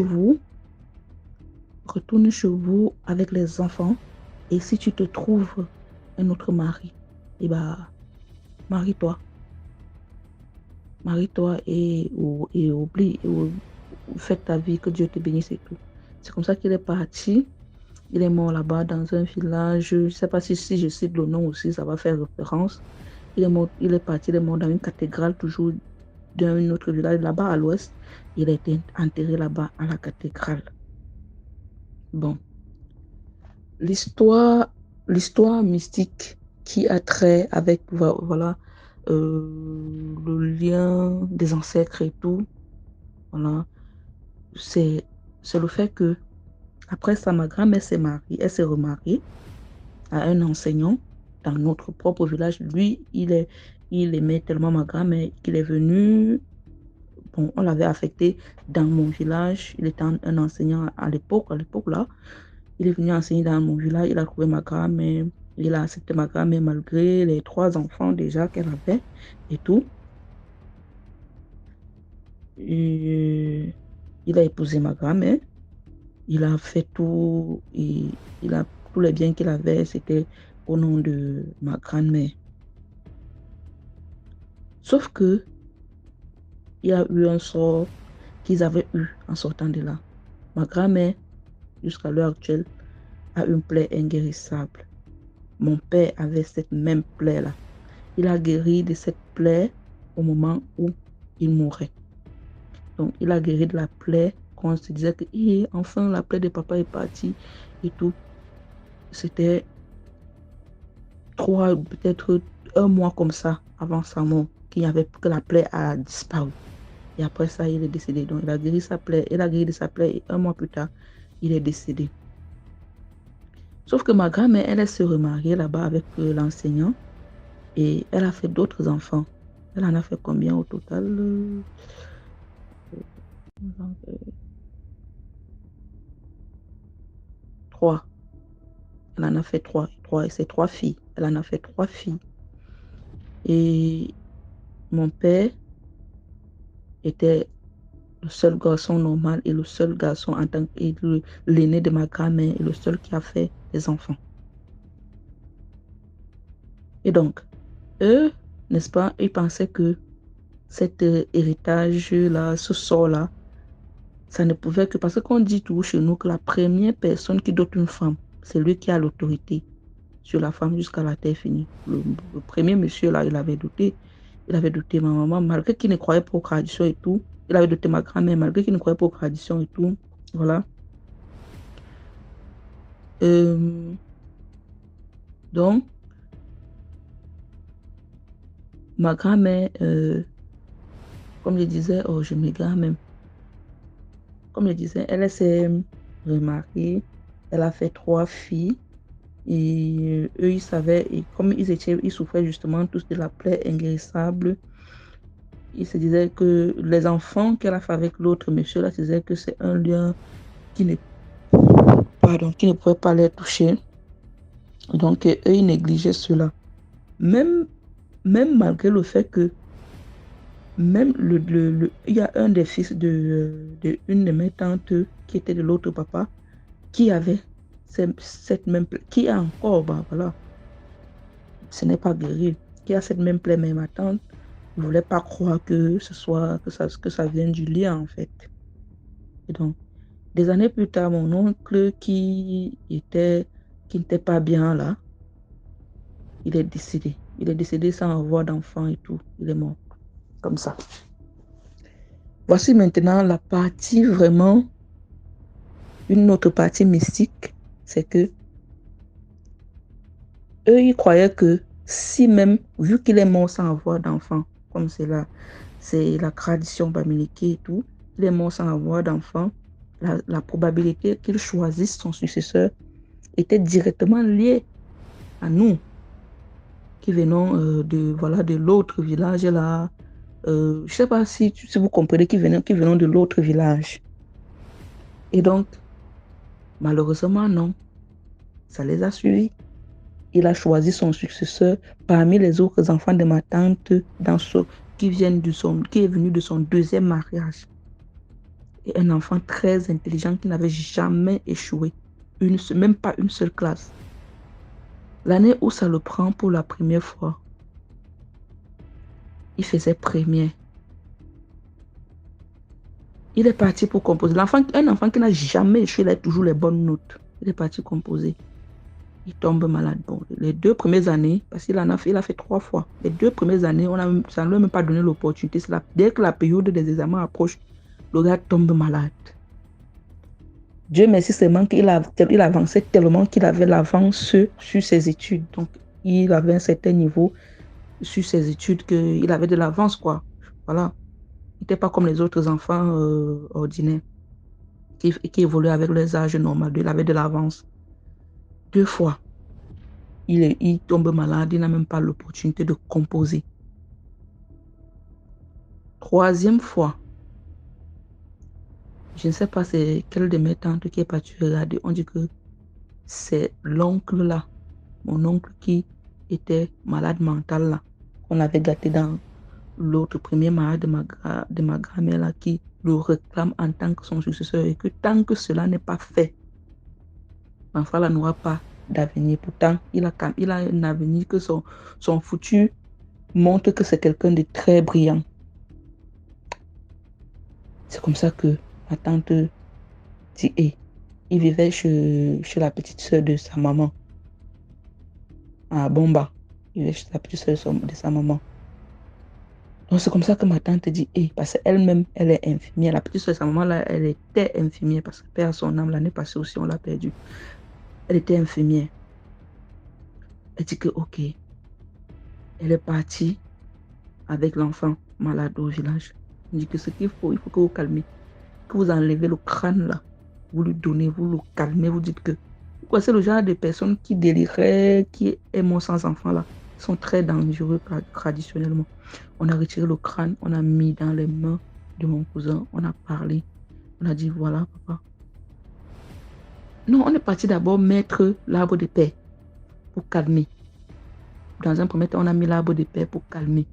vous avec les enfants. Et si tu te trouves un autre mari, eh ben, marie-toi. Marie-toi et oublie, fais ta vie, que Dieu te bénisse et tout. C'est comme ça qu'il est parti. Il est mort là-bas dans un village. Je ne sais pas si je cite le nom aussi, ça va faire référence. Il est mort dans une cathédrale, toujours d'un autre village là-bas à l'ouest. Il a été enterré là-bas à la cathédrale. Bon. L'histoire mystique qui a trait avec, voilà, le lien des ancêtres et tout, voilà, c'est le fait que après ça, ma grand-mère elle s'est remariée à un enseignant dans notre propre village. Lui, il aimait tellement ma grand-mère qu'il est venu. Bon, on l'avait affecté dans mon village. Il était un enseignant à l'époque là. Il est venu enseigner dans mon village. Il a trouvé ma grand-mère. Il a accepté ma grand-mère malgré les 3 enfants déjà qu'elle avait et tout. Et il a épousé ma grand-mère. Il a fait tout. Il a tous les biens qu'il avait, c'était au nom de ma grand-mère. Sauf que il y a eu un sort qu'ils avaient eu en sortant de là. Ma grand-mère, jusqu'à l'heure actuelle, a une plaie inguérissable. Mon père avait cette même plaie-là. Il a guéri de cette plaie au moment où il mourait. Donc, il a guéri de la plaie quand on se disait que enfin la plaie de papa est partie et tout. C'était peut-être 1 mois comme ça avant sa mort, que la plaie a disparu. Et après ça, il est décédé. Donc, il a guéri de sa plaie et 1 mois plus tard, il est décédé. Sauf que ma grand-mère, elle s'est remariée là-bas avec l'enseignant et elle a fait d'autres enfants. Elle en a fait combien au total? 3. Elle en a fait 3. Et c'est 3 filles. Elle en a fait 3 filles. Et mon père était le seul garçon normal et le seul garçon en tant que l'aîné de ma grand-mère et le seul qui a fait des enfants. Et donc, eux, n'est-ce pas, ils pensaient que cet héritage-là, ce sort-là, ça ne pouvait que... Parce qu'on dit toujours chez nous que la première personne qui dote une femme, c'est lui qui a l'autorité sur la femme jusqu'à la terre finie. Le premier monsieur, là, il avait doté ma maman, malgré qu'il ne croyait pas aux traditions et tout. Il avait doté ma grand-mère, malgré qu'il ne croyait pas aux traditions et tout. Voilà. Donc, ma grand-mère, comme je disais, je m'égare même. Comme je disais, elle s'est remariée. Elle a fait 3 filles. Et eux, ils savaient, et comme ils souffraient justement tous de la plaie inguérissable, ils se disaient que les enfants qu'elle a fait avec l'autre monsieur là, se disaient que c'est un lien qui ne pouvait pas les toucher. Donc, eux, ils négligeaient cela. même malgré le fait que même il y a un des fils de une de mes tantes qui était de l'autre papa qui avait cette même plaie, qui a encore, voilà, ce n'est pas guéri, qui a cette même plaie, mais ma tante ne voulait pas croire que ça vient du lien en fait. Et donc, des années plus tard, mon oncle qui n'était pas bien là, il est décédé. Il est décédé sans avoir d'enfant et tout. Il est mort. Comme ça. Voici maintenant la partie vraiment, une autre partie mystique, c'est que eux, ils croyaient que si même, vu qu'il est mort sans avoir d'enfant, comme c'est la tradition bamileke et tout, il est mort sans avoir d'enfant, la probabilité qu'il choisisse son successeur était directement liée à nous, qui venons de l'autre village là. Je ne sais pas si vous comprenez, qui venons de l'autre village. Et donc, malheureusement, non. Ça les a suivis. Il a choisi son successeur parmi les autres enfants de ma tante qui est venu de son deuxième mariage. Et un enfant très intelligent qui n'avait jamais échoué, même pas une seule classe. L'année où ça le prend pour la première fois, il faisait premier. Il est parti pour composer. Un enfant qui n'a jamais échoué, il a toujours les bonnes notes. Il est parti composer. Il tombe malade. Bon, les 2 premières années, parce qu'il a fait 3 fois. Les 2 premières années, ça ne lui a même pas donné l'opportunité. Dès que la période des examens approche, le gars tombe malade. Dieu merci seulement qu'il avançait tellement qu'il avait l'avance sur ses études. Donc, il avait un certain niveau sur ses études qu'il avait de l'avance, quoi. Voilà. Il n'était pas comme les autres enfants ordinaires qui évoluaient avec les âges normaux. Il avait de l'avance. 2 fois, il tombe malade, il n'a même pas l'opportunité de composer. 3e fois, je ne sais pas c'est quelle de mes tantes qui est partie regarder. On dit que c'est l'oncle là, mon oncle qui était malade mental là, qu'on avait gâté dans l'autre premier mariage de ma grand-mère là, qui le réclame en tant que son successeur et que tant que cela n'est pas fait, l'enfant là n'aura pas d'avenir. Pourtant, il a un avenir que son futur montre que c'est quelqu'un de très brillant. C'est comme ça que ma tante dit, il vivait chez la petite soeur de sa maman, à Bomba. Il vivait chez la petite soeur de sa maman. Donc c'est comme ça que ma tante dit, parce qu'elle-même, elle est infirmière. La petite soeur de sa maman, là, elle était infirmière parce que perd son âme. L'année passée aussi, on l'a perdue. Elle était infirmière. Elle dit que, ok, elle est partie avec l'enfant malade au village. Elle dit que ce qu'il faut, il faut que vous calmez, que vous enlevez le crâne là, vous lui donnez, vous le calmez, vous dites que c'est le genre de personnes qui déliraient, qui est mort sans enfant là, sont très dangereux traditionnellement. On a retiré le crâne, on a mis dans les mains de mon cousin, on a parlé, on a dit voilà papa. Non, on est parti d'abord mettre l'arbre de paix pour calmer. Dans un premier temps, on a mis l'arbre de paix pour calmer.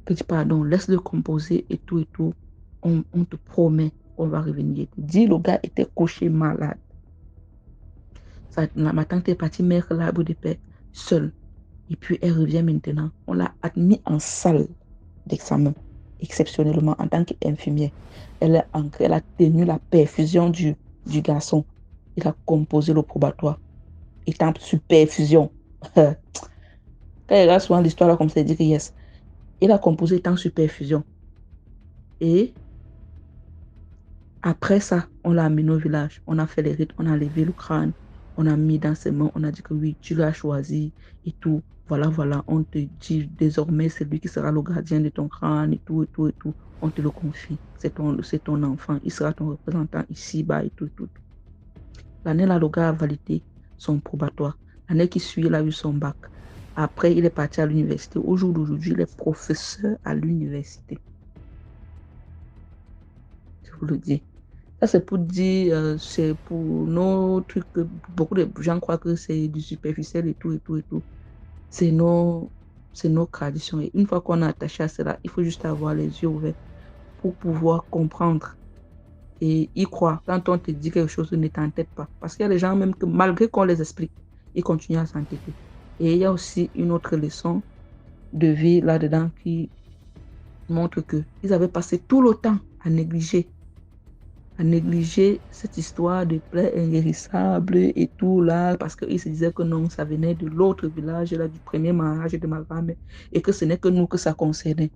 Petit pardon, laisse-le composer et tout et tout. On te promet qu'on va revenir. Dis, le gars était couché malade. Ma tante est partie mettre l'arbre de paix seule. Et puis elle revient maintenant. On l'a admis en salle d'examen, exceptionnellement en tant qu'infirmière. Elle a tenu la perfusion du garçon. Il a composé le probatoire. Il était en superfusion. Quand il regarde souvent l'histoire là comme ça, il dit que yes. Il a composé en superfusion. Et après ça, on l'a amené au village. On a fait les rites, on a levé le crâne, on a mis dans ses mains, on a dit que oui, tu l'as choisi et tout. Voilà, on te dit désormais, c'est lui qui sera le gardien de ton crâne et tout, et tout, et tout. On te le confie. C'est ton enfant. Il sera ton représentant ici-bas et tout, et tout. L'année là, le gars a validé son probatoire. L'année qui suit, il a eu son bac. Après, il est parti à l'université. Au jour d'aujourd'hui, il est professeur à l'université. Je vous le dis. Ça, c'est pour dire, c'est pour nos trucs. Beaucoup de gens croient que c'est du superficiel et tout, et tout, et tout. C'est nos c'est nos traditions. Et une fois qu'on est attaché à cela, il faut juste avoir les yeux ouverts pour pouvoir comprendre et y croire. Quand on te dit quelque chose, ne t'entête pas. Parce qu'il y a des gens même que malgré qu'on les explique, ils continuent à s'entêter. Et il y a aussi une autre leçon de vie là-dedans qui montre qu'ils avaient passé tout le temps à négliger cette histoire de plaies inguérissables et tout là, parce qu'ils se disaient que non, ça venait de l'autre village, là, du premier mariage de ma grand-mère, et que ce n'est que nous que ça concernait.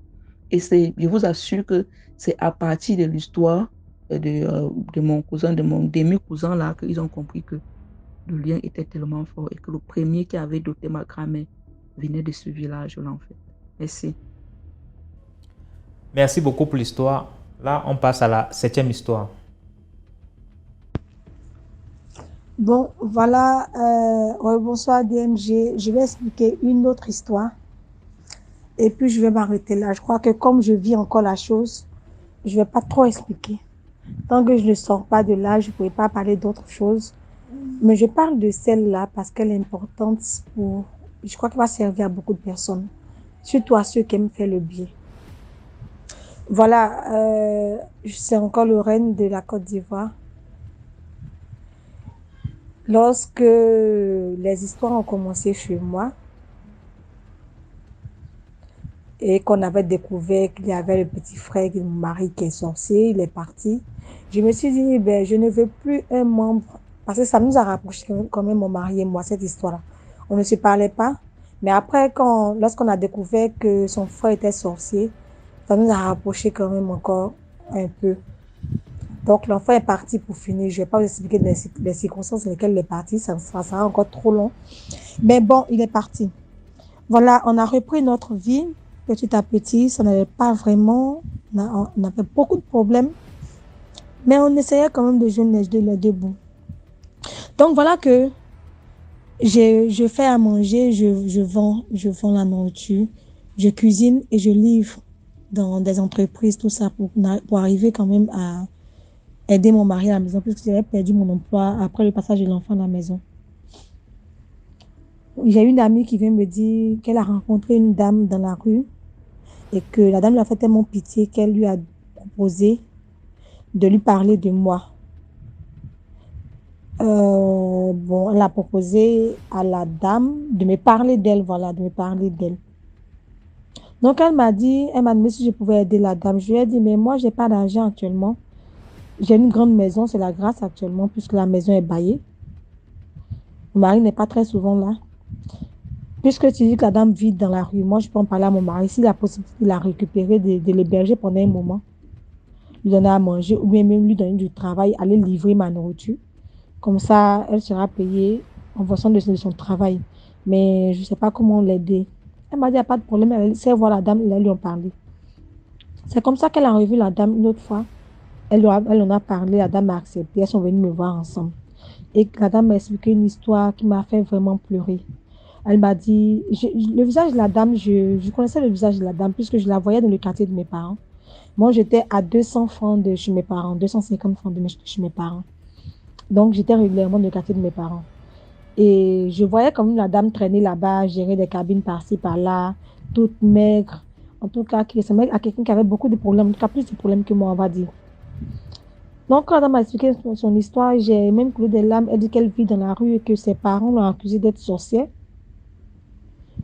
Et je vous assure que c'est à partir de l'histoire de mon cousin, de mon demi-cousin là, qu'ils ont compris que le lien était tellement fort et que le premier qui avait doté ma grand-mère venait de ce village-là, en fait. Merci. Merci beaucoup pour l'histoire. Là, on passe à la 7e histoire. Bon, voilà, bonsoir DMG. Je vais expliquer une autre histoire et puis je vais m'arrêter là. Je crois que comme je vis encore la chose, je ne vais pas trop expliquer. Tant que je ne sors pas de là, je ne pourrai pas parler d'autre chose. Mais je parle de celle-là parce qu'elle est importante pour... Je crois qu'elle va servir à beaucoup de personnes, surtout à ceux qui aiment faire le bien. Voilà, c'est encore Lorraine de la Côte d'Ivoire. Lorsque les histoires ont commencé chez moi et qu'on avait découvert qu'il y avait le petit frère de mon mari qui est sorcier, il est parti, je me suis dit, ben, je ne veux plus un membre, parce que ça nous a rapproché quand même mon mari et moi, cette histoire-là. On ne se parlait pas, mais après, lorsqu'on a découvert que son frère était sorcier, ça nous a rapproché quand même encore un peu. Donc, l'enfant est parti pour finir. Je ne vais pas vous expliquer les circonstances dans lesquelles il est parti. Ça sera encore trop long. Mais bon, il est parti. Voilà, on a repris notre vie petit à petit. Ça n'avait pas vraiment... On avait beaucoup de problèmes. Mais on essayait quand même de jouer les deux bouts. Donc, voilà que je fais à manger, je vends la nourriture. Je cuisine et je livre dans des entreprises, tout ça, pour arriver quand même à aider mon mari à la maison, puisque j'avais perdu mon emploi après le passage de l'enfant à la maison. J'ai une amie qui vient me dire qu'elle a rencontré une dame dans la rue et que la dame lui a fait tellement pitié qu'elle lui a proposé de lui parler de moi. Bon, elle a proposé à la dame de me parler d'elle, voilà, de me parler d'elle. Donc, elle m'a demandé si je pouvais aider la dame. Je lui ai dit, mais moi, je n'ai pas d'argent actuellement. J'ai une grande maison, c'est la grâce actuellement, puisque la maison est baillée. Mon mari n'est pas très souvent là. Puisque tu dis que la dame vit dans la rue, moi, je peux en parler à mon mari. S'il a la possibilité de la récupérer, de l'héberger pendant un moment, lui donner à manger, ou bien même lui donner du travail, aller livrer ma nourriture. Comme ça, elle sera payée en fonction de son travail. Mais je ne sais pas comment l'aider. Elle m'a dit, il n'y a pas de problème. Elle sait voir la dame, elle lui en parler. C'est comme ça qu'elle a revu la dame une autre fois. Elle en a parlé, la dame a accepté, elles sont venues me voir ensemble. Et la dame m'a expliqué une histoire qui m'a fait vraiment pleurer. Elle m'a dit, le visage de la dame, je connaissais le visage de la dame puisque je la voyais dans le quartier de mes parents. Moi, j'étais à 200 francs de chez mes parents, 250 francs de chez mes parents. Donc, j'étais régulièrement dans le quartier de mes parents. Et je voyais comme la dame traîner là-bas, gérer des cabines par-ci, par-là, toute maigre. En tout cas, qui ressemblait à quelqu'un qui avait beaucoup de problèmes, en tout cas plus de problèmes que moi, on va dire. Donc, quand elle m'a expliqué son histoire, j'ai même coulé des larmes. Elle dit qu'elle vit dans la rue et que ses parents l'ont accusée d'être sorcière.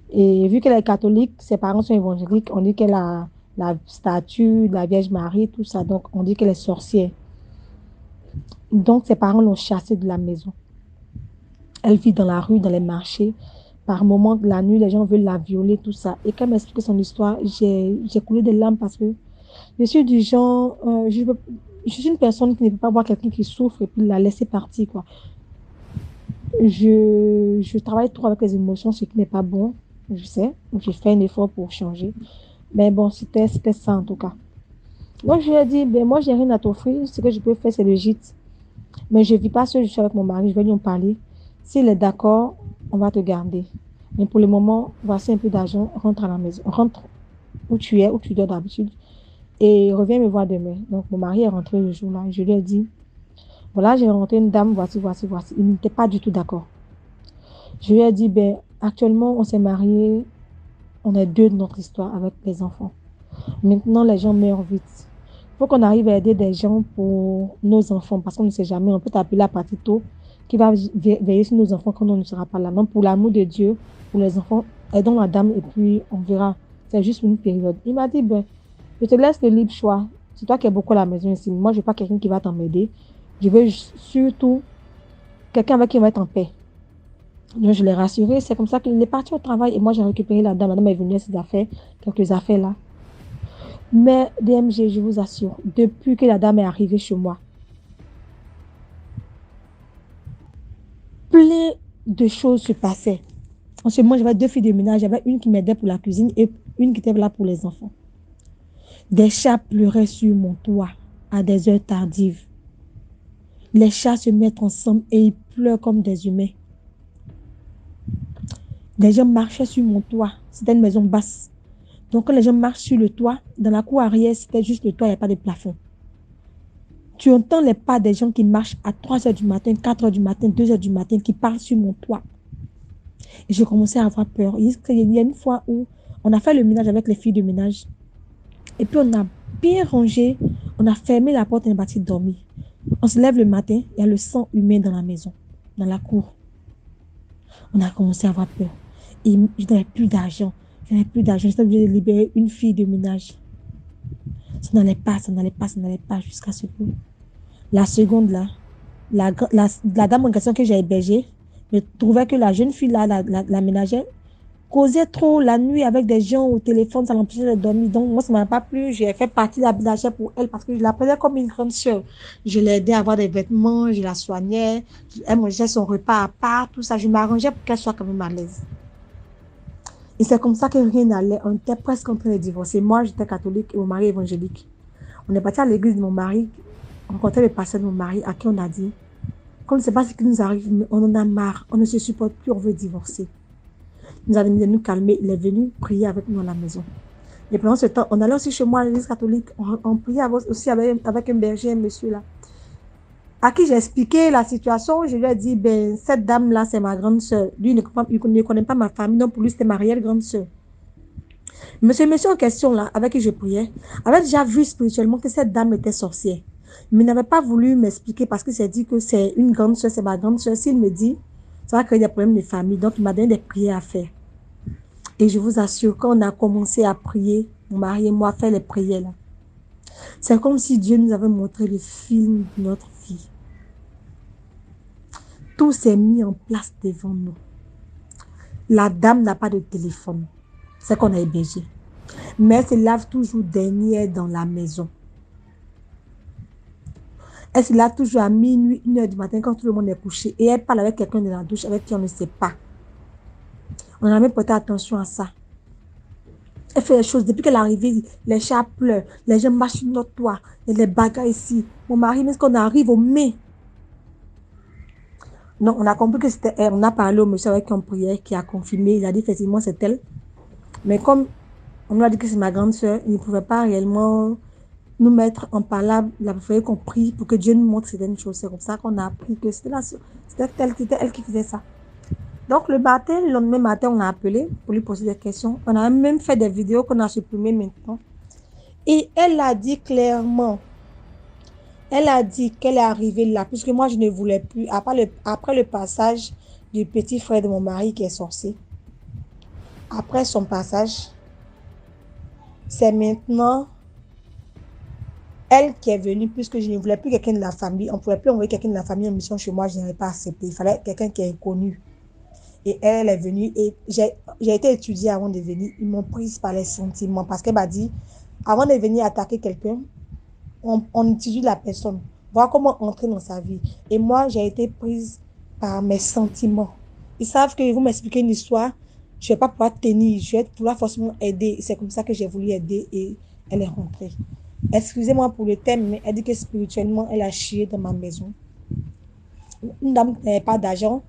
Et vu qu'elle est catholique, ses parents sont évangéliques, on dit qu'elle a la statue de la Vierge Marie, tout ça. Donc, on dit qu'elle est sorcière. Donc, ses parents l'ont chassée de la maison. Elle vit dans la rue, dans les marchés. Par moments, la nuit, les gens veulent la violer, tout ça. Et quand elle m'a expliqué son histoire, j'ai coulé des larmes parce que je suis du genre... je suis une personne qui ne peut pas voir quelqu'un qui souffre et puis la laisser partir, quoi. Je travaille trop avec les émotions, ce qui n'est pas bon, je sais. J'ai fait un effort pour changer. Mais bon, c'était ça en tout cas. Donc, je lui ai dit, ben moi, j'ai rien à t'offrir. Ce que je peux faire, c'est le gîte. Mais je ne vis pas seule, je suis avec mon mari, je vais lui en parler. S'il est d'accord, on va te garder. Mais pour le moment, voici un peu d'argent, rentre à la maison. Rentre où tu es, où tu dors d'habitude. Et reviens me voir demain. Donc, mon mari est rentré le jour-là. Je lui ai dit, voilà, j'ai rencontré une dame, voici. Il n'était pas du tout d'accord. Je lui ai dit, ben, actuellement, on s'est mariés On est deux de notre histoire avec les enfants. Maintenant, les gens meurent vite. Il faut qu'on arrive à aider des gens pour nos enfants parce qu'on ne sait jamais. On peut t'appeler à partir tôt qui va veiller sur nos enfants quand on ne sera pas là. Donc, pour l'amour de Dieu, pour les enfants, aidons la dame et puis on verra. C'est juste une période. Il m'a dit, ben, je te laisse le libre choix. C'est toi qui es beaucoup à la maison ici. Moi, je ne veux pas quelqu'un qui va t'emmerder. Je veux surtout quelqu'un avec qui on va être en paix. Donc, je l'ai rassuré. C'est comme ça qu'il est parti au travail et moi, j'ai récupéré la dame. La dame est venue à ses affaires, quelques affaires là. Mais DMG, je vous assure, depuis que la dame est arrivée chez moi, plein de choses se passaient. En ce moment, j'avais deux filles de ménage. J'avais une qui m'aidait pour la cuisine et une qui était là pour les enfants. Des chats pleuraient sur mon toit à des heures tardives. Les chats se mettent ensemble et ils pleurent comme des humains. Des gens marchaient sur mon toit. C'était une maison basse. Donc, quand les gens marchent sur le toit, dans la cour arrière, c'était juste le toit, il n'y a pas de plafond. Tu entends les pas des gens qui marchent à 3 heures du matin, 4 heures du matin, 2 heures du matin, qui parlent sur mon toit. Et j'ai commencé à avoir peur. Il y a une fois où on a fait le ménage avec les filles de ménage. Et puis, on a bien rangé, on a fermé la porte et on est parti dormir. On se lève le matin, il y a le sang humain dans la maison, dans la cour. On a commencé à avoir peur. Et je n'avais plus d'argent. J'étais obligée de libérer une fille de ménage. Ça n'allait pas jusqu'à ce que la seconde là, la dame en question que j'ai hébergée, je trouvais que la jeune fille là, la ménagère, causait trop la nuit avec des gens au téléphone, ça l'empêchait de dormir. Donc moi, ça ne m'a pas plu. J'ai fait partie de la ménagère pour elle parce que je la prenais comme une grande soeur. Je l'aidais à avoir des vêtements, je la soignais, elle mangeait son repas à part, tout ça. Je m'arrangeais pour qu'elle soit quand même à l'aise. Et c'est comme ça que rien n'allait. On était presque en train de divorcer. Moi, j'étais catholique et mon mari évangélique. On est parti à l'église de mon mari, on rencontrait le pasteur de mon mari à qui on a dit, comme c'est pas ce qui nous arrive, mais on en a marre, on ne se supporte plus, on veut divorcer. Il nous a demandé de nous calmer, il est venu prier avec nous à la maison. Et pendant ce temps, on allait aussi chez moi à l'église catholique, on priait aussi avec un berger, un monsieur là, à qui j'ai expliqué la situation. Je lui ai dit, ben, cette dame-là, c'est ma grande soeur. Lui, il ne connaît pas ma famille, donc pour lui, c'était ma réelle grande soeur. Monsieur en question, là, avec qui je priais, avait déjà vu spirituellement que cette dame était sorcière. Mais n'avait pas voulu m'expliquer parce qu'il s'est dit que c'est une grande soeur, c'est ma grande soeur. S'il me dit, ça va créer des problèmes de famille. Donc, il m'a donné des prières à faire. Et je vous assure, quand on a commencé à prier, mon mari et moi, à faire les prières, là, c'est comme si Dieu nous avait montré le film de notre vie. Tout s'est mis en place devant nous. La dame n'a pas de téléphone. C'est qu'on a hébergé. Mais elle se lave toujours dernière dans la maison. Elle se lave toujours à minuit, 1 heure du matin quand tout le monde est couché. Et elle parle avec quelqu'un de la douche avec qui on ne sait pas. On n'a même porté attention à ça. Elle fait les choses. Depuis qu'elle est arrivée, les chats pleurent. Les gens marchent sur notre toit. Il y a des bagarres ici. Mon mari, même quand on arrive au mai. Non, on a compris que c'était elle. On a parlé au monsieur avec qui on priait, qui a confirmé. Il a dit effectivement c'est elle. Mais comme on nous a dit que c'est ma grande soeur, il ne pouvait pas réellement nous mettre en parole. Il a fallu qu'on prie pour que Dieu nous montre certaines choses. C'est comme ça qu'on a appris que c'était elle qui faisait ça. Donc le lendemain matin, on a appelé pour lui poser des questions. On a même fait des vidéos qu'on a supprimées maintenant. Et elle a dit clairement, elle a dit qu'elle est arrivée là, puisque moi je ne voulais plus, après le passage du petit frère de mon mari qui est sorcier. Après son passage, c'est maintenant elle qui est venue, puisque je ne voulais plus quelqu'un de la famille. On ne pouvait plus envoyer quelqu'un de la famille en mission chez moi, je n'avais pas accepté. Il fallait quelqu'un qui est connu. Et elle est venue et j'ai été étudiée avant de venir. Ils m'ont prise par les sentiments parce qu'elle m'a dit, avant de venir attaquer quelqu'un, on étudie la personne, voir comment entrer dans sa vie. Et moi, j'ai été prise par mes sentiments. Ils savent que vous m'expliquez une histoire, je ne vais pas pouvoir tenir, je vais pouvoir forcément aider. C'est comme ça que j'ai voulu aider et elle est rentrée. Excusez-moi pour le thème, mais elle dit que spirituellement, elle a chié dans ma maison. Une dame qui n'avait pas d'argent,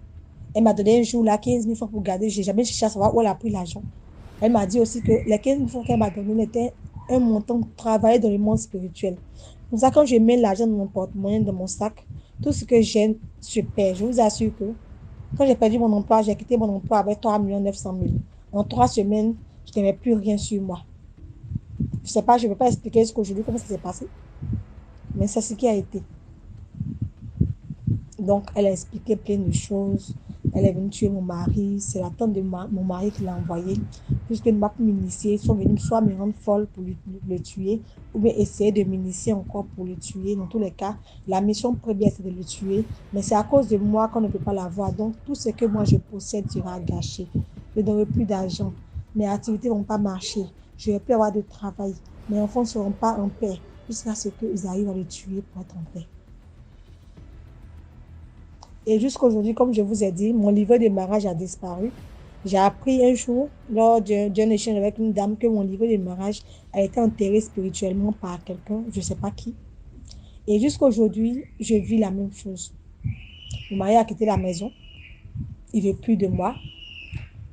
elle m'a donné un jour là 15 000 francs pour garder. Je n'ai jamais cherché à savoir où elle a pris l'argent. Elle m'a dit aussi que les 15 000 francs qu'elle m'a donné étaient un montant travaillé dans le monde spirituel. Pour ça, quand je mets l'argent dans mon porte-monnaie, dans mon sac, tout ce que j'ai se perd. Je vous assure que quand j'ai perdu mon emploi, j'ai quitté mon emploi avec 3 900 000. En 3 semaines, Je n'avais plus rien sur moi. Je sais pas, je ne peux pas expliquer jusqu'aujourd'hui comment ça s'est passé, mais c'est ce qui a été. Donc, elle a expliqué plein de choses. Elle est venue tuer mon mari. C'est la tante de mon mari qui l'a envoyé. Puisque ne m'a pas m'initier. Ils sont venus soit me rendre folle pour le tuer, ou bien essayer de m'initier encore pour le tuer. Dans tous les cas, la mission première, c'est de le tuer. Mais c'est à cause de moi qu'on ne peut pas l'avoir. Donc, tout ce que moi je possède sera gâché. Je n'aurai plus d'argent. Mes activités ne vont pas marcher. Je ne vais plus avoir de travail. Mes enfants ne seront pas en paix jusqu'à ce qu'ils arrivent à le tuer pour être en paix. Et jusqu'aujourd'hui, comme je vous ai dit, mon livret de mariage a disparu. J'ai appris un jour, lors d'un échange avec une dame, que mon livret de mariage a été enterré spirituellement par quelqu'un, je ne sais pas qui. Et jusqu'aujourd'hui, je vis la même chose. Mon mari a quitté la maison. Il ne veut plus de moi.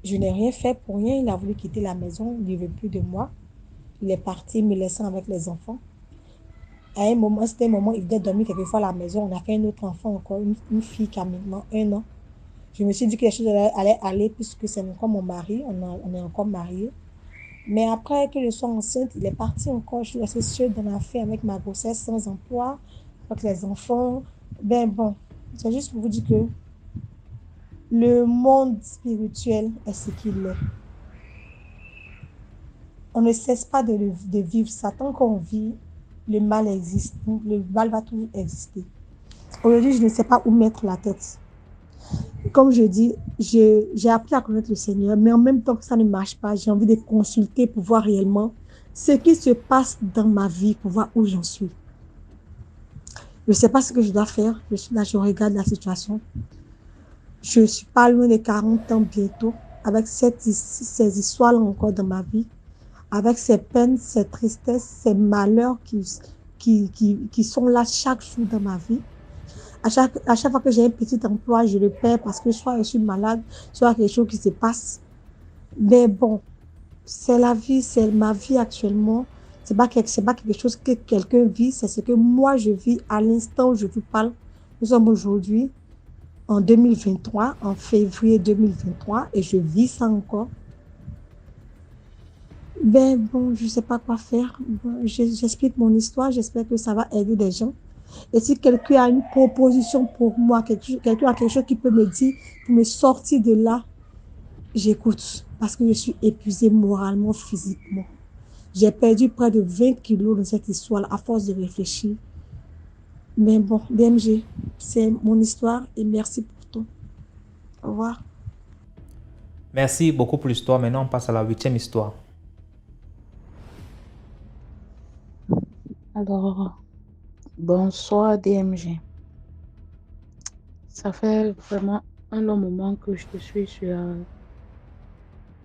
Je n'ai rien fait pour rien. Il a voulu quitter la maison. Il ne veut plus de moi. Il est parti, me laissant avec les enfants. À un moment, c'était un moment, il venait dormir quelquefois à la maison. On a fait un autre enfant encore, une fille qui a maintenant 1 an. Je me suis dit que les choses allaient aller puisque c'est encore mon mari, on est encore mariés. Mais après que je sois enceinte, il est parti encore. Je suis restée seule dans la vie avec ma grossesse, sans emploi, avec les enfants. Ben bon, c'est juste pour vous dire que le monde spirituel est ce qu'il est. On ne cesse pas de vivre ça. Tant qu'on vit, le mal existe. Le mal va toujours exister. Aujourd'hui, je ne sais pas où mettre la tête. Comme je dis, j'ai appris à connaître le Seigneur, mais en même temps que ça ne marche pas, j'ai envie de consulter pour voir réellement ce qui se passe dans ma vie, pour voir où j'en suis. Je ne sais pas ce que je dois faire. Je suis là, je regarde la situation. Je ne suis pas loin de 40 ans bientôt, avec ces histoires-là encore dans ma vie, avec ces peines, ces tristesses, ces malheurs qui sont là chaque jour dans ma vie. À chaque fois que j'ai un petit emploi, je le perds parce que soit je suis malade, soit quelque chose qui se passe. Mais bon, c'est la vie, c'est ma vie actuellement. C'est pas quelque chose que quelqu'un vit, c'est ce que moi je vis à l'instant où je vous parle. Nous sommes aujourd'hui en 2023, en février 2023, et je vis ça encore. Ben bon, je sais pas quoi faire. Bon, j'explique mon histoire, j'espère que ça va aider des gens. Et si quelqu'un a une proposition pour moi, quelqu'un a quelque chose qui peut me dire, pour me sortir de là, j'écoute. Parce que je suis épuisée moralement, physiquement. J'ai perdu près de 20 kilos dans cette histoire à force de réfléchir. Mais bon, DMG, c'est mon histoire et merci pour tout. Au revoir. Merci beaucoup pour l'histoire. Maintenant, on passe à la 8e histoire. Alors, bonsoir DMG. Ça fait vraiment un long moment que je te suis sur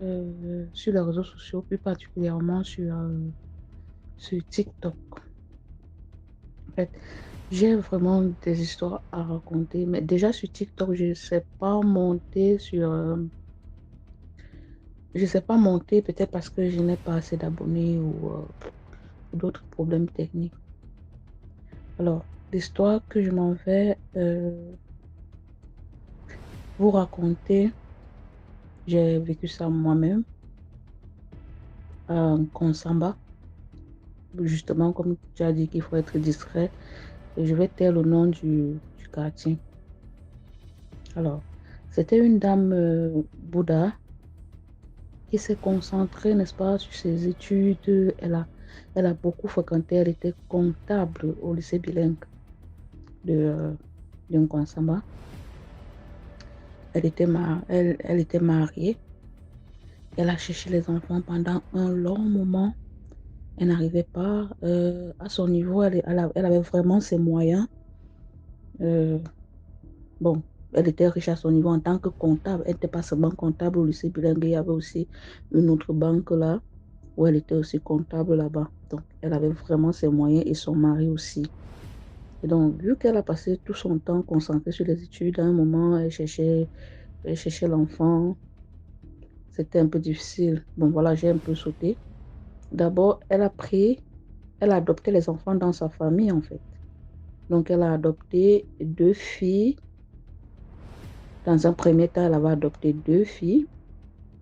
les réseaux sociaux, plus particulièrement sur TikTok. En fait, j'ai vraiment des histoires à raconter, mais déjà sur TikTok, je ne sais pas monter peut-être parce que je n'ai pas assez d'abonnés ou d'autres problèmes techniques. Alors, l'histoire que je m'en vais vous raconter, j'ai vécu ça moi-même à Konsamba. Justement, comme tu as dit qu'il faut être discret, et je vais taire le nom du quartier. Alors, c'était une dame Bouddha qui s'est concentrée, n'est-ce pas, sur ses études. Elle a beaucoup fréquenté, elle était comptable au lycée bilingue de Nkonsamba. Elle était mariée. Elle a cherché les enfants pendant un long moment. Elle n'arrivait pas à son niveau. Elle avait vraiment ses moyens. Bon, elle était riche à son niveau en tant que comptable. Elle n'était pas seulement comptable au lycée bilingue. Il y avait aussi une autre banque là où elle était aussi comptable là-bas. Donc, elle avait vraiment ses moyens et son mari aussi. Et donc, vu qu'elle a passé tout son temps concentrée sur les études, à un moment, elle cherchait l'enfant. C'était un peu difficile. Bon, voilà, j'ai un peu sauté. D'abord, elle a adopté les enfants dans sa famille, en fait. Donc, elle a adopté 2 filles. Dans un premier temps, elle avait adopté 2 filles.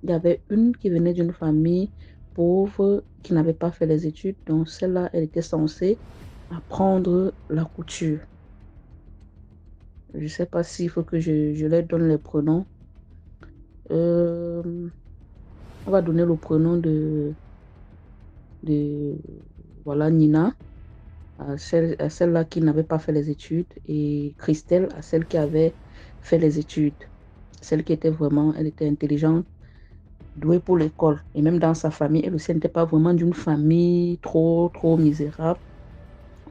Il y avait une qui venait d'une famille pauvre qui n'avait pas fait les études. Donc celle-là, elle était censée apprendre la couture. Je ne sais pas s'il faut que je leur donne les prénoms. On va donner le prénom de voilà, Nina, à celle-là qui n'avait pas fait les études, et Christelle à celle qui avait fait les études. Celle qui était vraiment, elle était intelligente, douée pour l'école. Et même dans sa famille, elle aussi n'était pas vraiment d'une famille trop misérable.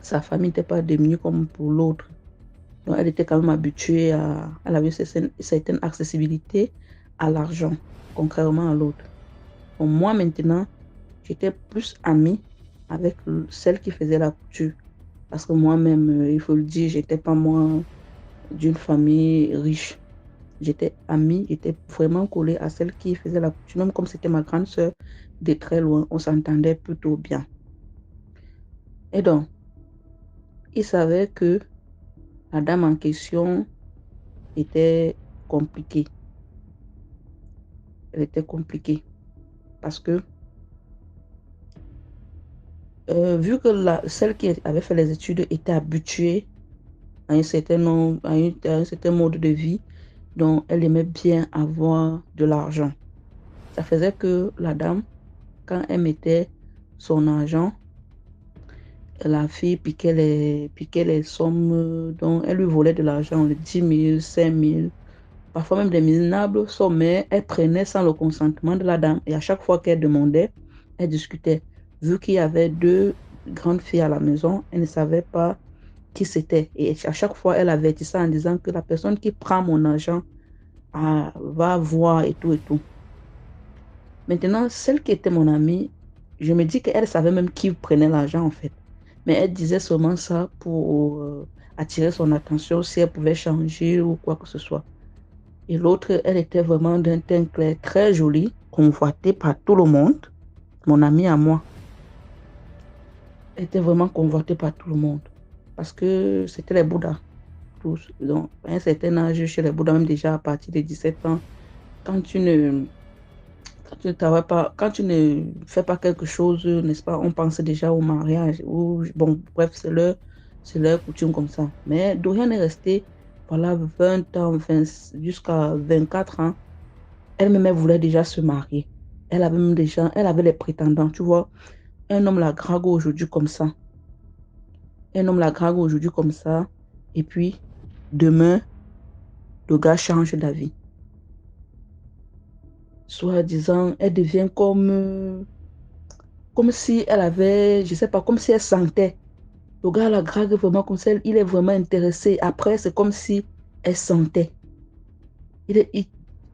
Sa famille n'était pas démunie comme pour l'autre. Donc, elle était quand même habituée elle avait une certaine accessibilité à l'argent, contrairement à l'autre. Donc, moi, maintenant, j'étais plus amie avec celle qui faisait la couture. Parce que moi-même, il faut le dire, j'étais pas moi d'une famille riche. J'étais amie, j'étais vraiment collée à celle qui faisait la couture. Même comme c'était ma grande sœur, de très loin, on s'entendait plutôt bien. Et donc, il savait que la dame en question était compliquée. Elle était compliquée parce que vu que celle qui avait fait les études était habituée à un certain mode de vie, donc elle aimait bien avoir de l'argent. Ça faisait que la dame, quand elle mettait son argent, la fille piquait les sommes, donc elle lui volait de l'argent, les 10 000, 5 000, parfois même des minables sommes, mais elle prenait sans le consentement de la dame. Et à chaque fois qu'elle demandait, elle discutait. Vu qu'il y avait 2 grandes filles à la maison, elle ne savait pas qui c'était. Et à chaque fois, elle avertissait en disant que la personne qui prend mon argent va voir et tout et tout. Maintenant, celle qui était mon amie, je me dis qu'elle savait même qui prenait l'argent en fait. Mais elle disait seulement ça pour attirer son attention si elle pouvait changer ou quoi que ce soit. Et l'autre, elle était vraiment d'un teint clair, très jolie, convoitée par tout le monde. Mon amie à moi. Elle était vraiment convoitée par tout le monde. Parce que c'était les Bouddhas. Tous. Donc, à un certain âge, chez les Bouddhas, même déjà à partir de 17 ans, quand tu ne travailles pas, quand tu ne fais pas quelque chose, n'est-ce pas, on pense déjà au mariage. Ou, bon, bref, c'est leur coutume comme ça. Mais Dorian est restée, voilà, 20 ans, jusqu'à 24 ans. Elle-même, elle voulait déjà se marier. Elle avait les prétendants, tu vois. Un homme la drague aujourd'hui comme ça. Et puis, demain, le gars change d'avis. Soit disant, elle devient comme si elle avait, je sais pas, comme si elle sentait. Le gars la drague vraiment comme ça, il est vraiment intéressé. Après, c'est comme si elle sentait. Elle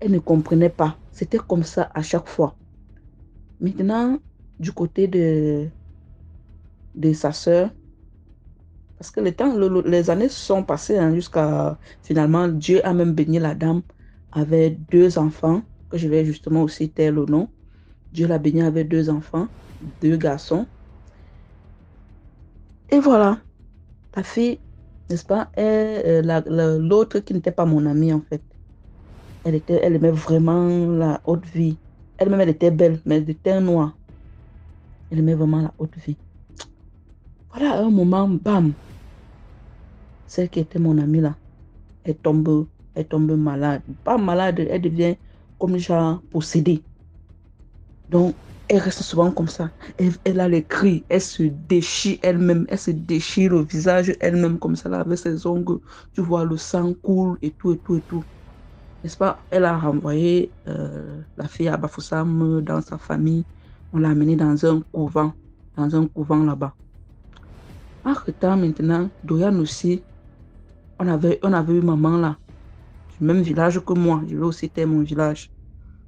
ne comprenait pas. C'était comme ça à chaque fois. Maintenant, du côté de sa sœur, parce que les années sont passées jusqu'à finalement, Dieu a même béni la dame avec 2 enfants, que je vais justement aussi taire le nom. Dieu l'a béni avec 2 enfants, 2 garçons. Et voilà, la fille, n'est-ce pas, l'autre qui n'était pas mon amie en fait, elle aimait vraiment la haute vie. Elle-même, elle était belle, mais de teint noir. Elle aimait vraiment la haute vie. Voilà, à un moment, bam, celle qui était mon amie là, elle tombe malade. Pas malade, elle devient comme genre possédée. Donc, elle reste souvent comme ça. Elle a les cris, elle se déchire elle-même, elle se déchire le visage elle-même comme ça là, avec ses ongles. Tu vois, le sang coule et tout, et tout, et tout. N'est-ce pas? Elle a renvoyé la fille à Bafoussam dans sa famille. On l'a amenée dans un couvent là-bas. Entre-temps, maintenant, Dorian aussi, on avait eu maman là, du même village que moi. Je vais aussi mon village,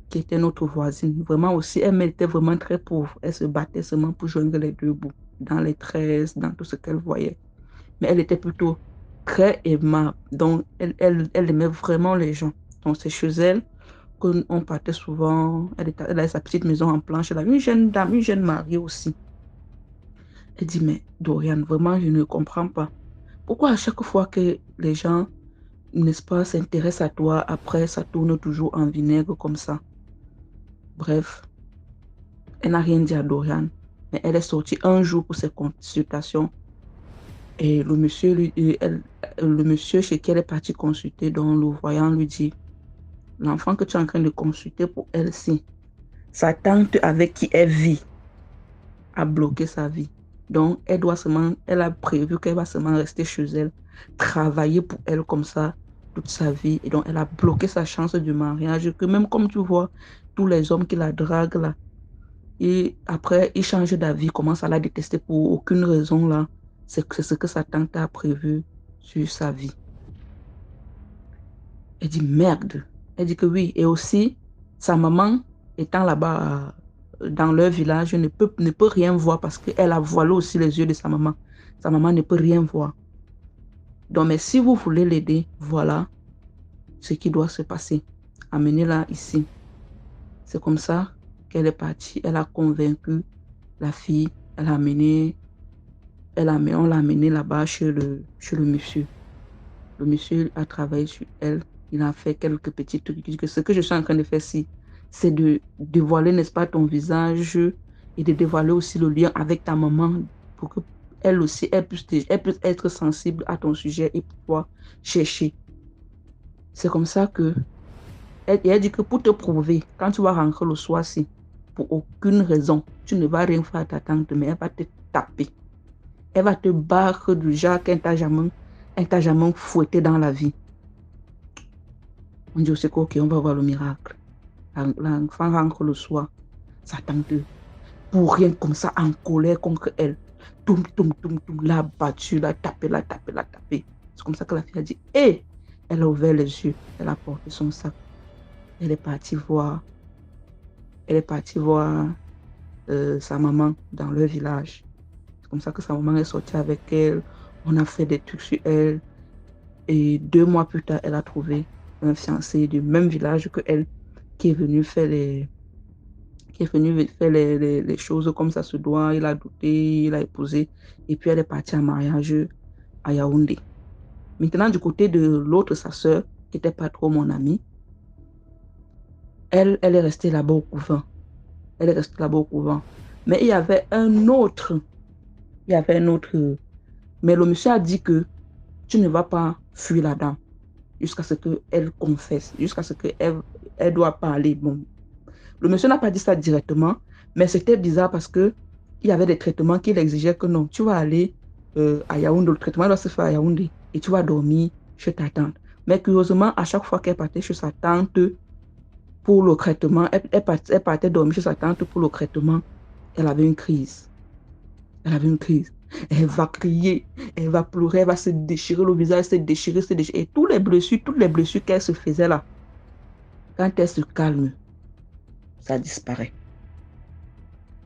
qui était notre voisine. Vraiment aussi, elle était vraiment très pauvre. Elle se battait seulement pour joindre les 2 bouts, dans les tresses, dans tout ce qu'elle voyait. Mais elle était plutôt très aimable. Donc, elle aimait vraiment les gens. Donc, c'est chez elle qu'on partait souvent. Elle avait sa petite maison en planche. Elle avait une jeune dame, une jeune mariée aussi. Elle dit, mais Dorian, vraiment, je ne comprends pas. Pourquoi à chaque fois que les gens, n'est-ce pas, s'intéressent à toi, après, ça tourne toujours en vinaigre comme ça? Bref, elle n'a rien dit à Dorian, mais elle est sortie un jour pour ses consultations. Et le monsieur chez qui elle est partie consulter, dont le voyant lui dit, l'enfant que tu es en train de consulter pour elle-ci, sa tante avec qui elle vit a bloqué sa vie. Donc, elle a prévu qu'elle va seulement rester chez elle, travailler pour elle comme ça toute sa vie. Et donc, elle a bloqué sa chance du mariage. Que même comme tu vois, tous les hommes qui la draguent là, et après, ils changent d'avis, commencent à la détester pour aucune raison là. C'est ce que sa tante a prévu sur sa vie. Elle dit merde. Elle dit que oui. Et aussi, sa maman, étant là-bas dans leur village, ne peut rien voir parce qu'elle a voilé aussi les yeux de sa maman. Sa maman ne peut rien voir. Donc, mais si vous voulez l'aider, voilà ce qui doit se passer. Amenez-la ici. C'est comme ça qu'elle est partie. Elle a convaincu la fille. On l'a amenée là-bas chez le monsieur. Le monsieur a travaillé sur elle. Il a fait quelques petits trucs. Il dit que ce que je suis en train de faire ici, c'est de dévoiler, n'est-ce pas, ton visage et de dévoiler aussi le lien avec ta maman pour que elle aussi, elle puisse être sensible à ton sujet et pouvoir chercher. C'est comme ça que elle dit que pour te prouver, quand tu vas rentrer le soir-ci, pour aucune raison, tu ne vas rien faire à ta tante, mais elle va te taper. Elle va te battre du genre qu'elle t'a jamais fouetté dans la vie. On dit aussi ok, on va voir le miracle. L'enfant rentre le soir, sa tante, pour rien comme ça, en colère contre elle. Toum, l'a battue, l'a tapé. C'est comme ça que la fille a dit, hé! Elle a ouvert les yeux, elle a porté son sac. Elle est partie voir sa maman dans leur village. C'est comme ça que sa maman est sortie avec elle. On a fait des trucs sur elle. Et 2 mois plus tard, elle a trouvé un fiancé du même village que elle, qui est venu faire les choses comme ça se doit. Il a douté, il a épousé. Et puis elle est partie en mariage à Yaoundé. Maintenant, du côté de l'autre, sa sœur, qui n'était pas trop mon amie, elle est restée là-bas au couvent. Mais il y avait un autre. Mais le monsieur a dit que tu ne vas pas fuir la dame jusqu'à ce qu'elle confesse, jusqu'à ce qu'elle doit parler. Bon. Le monsieur n'a pas dit ça directement, mais c'était bizarre parce qu'il y avait des traitements qu'il exigeait que non, tu vas aller à Yaoundé, le traitement doit se faire à Yaoundé et tu vas dormir chez ta tante. Mais curieusement, à chaque fois qu'elle partait chez sa tante pour le traitement, elle partait dormir chez sa tante pour le traitement, elle avait une crise. Elle va crier, elle va pleurer, elle va se déchirer le visage, se déchirer. Et toutes les blessures qu'elle se faisait là, quand elle se calme, ça disparaît.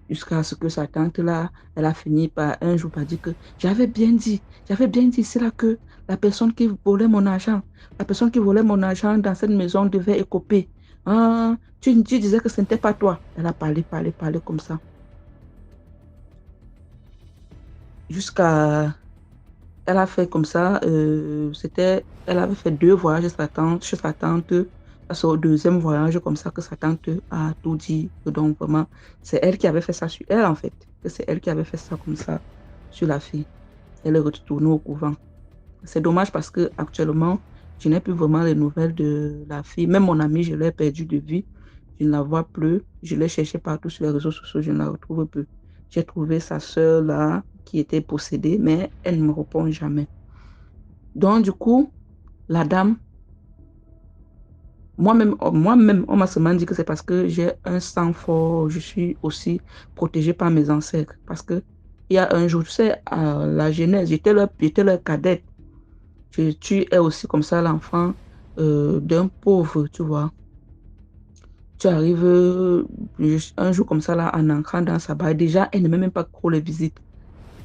Jusqu'à ce que sa tante là, elle a fini par un jour par dire que j'avais bien dit, c'est là que la personne qui volait mon argent dans cette maison devait écoper. Ah, tu disais que ce n'était pas toi. Elle a parlé comme ça. Elle a fait comme ça, elle avait fait 2 voyages chez sa tante. C'est au 2e voyage comme ça que sa tante a tout dit. Donc vraiment, c'est elle qui avait fait ça sur elle en fait. C'est elle qui avait fait ça comme ça sur la fille. Elle est retournée au couvent. C'est dommage parce que actuellement, je n'ai plus vraiment les nouvelles de la fille. Même mon amie, je l'ai perdue de vue. Je ne la vois plus. Je l'ai cherchée partout sur les réseaux sociaux, je ne la retrouve plus. J'ai trouvé sa sœur là, qui était possédée, mais elle ne me répond jamais. Donc, du coup, la dame, moi-même, on m'a seulement dit que c'est parce que j'ai un sang fort, je suis aussi protégée par mes ancêtres. Parce que il y a un jour, tu sais, à la Genèse, j'étais leur cadette. Tu es aussi comme ça l'enfant d'un pauvre, tu vois. Tu arrives un jour comme ça là, en entrant dans sa baille. Déjà, elle n'aimait même pas trop les visites.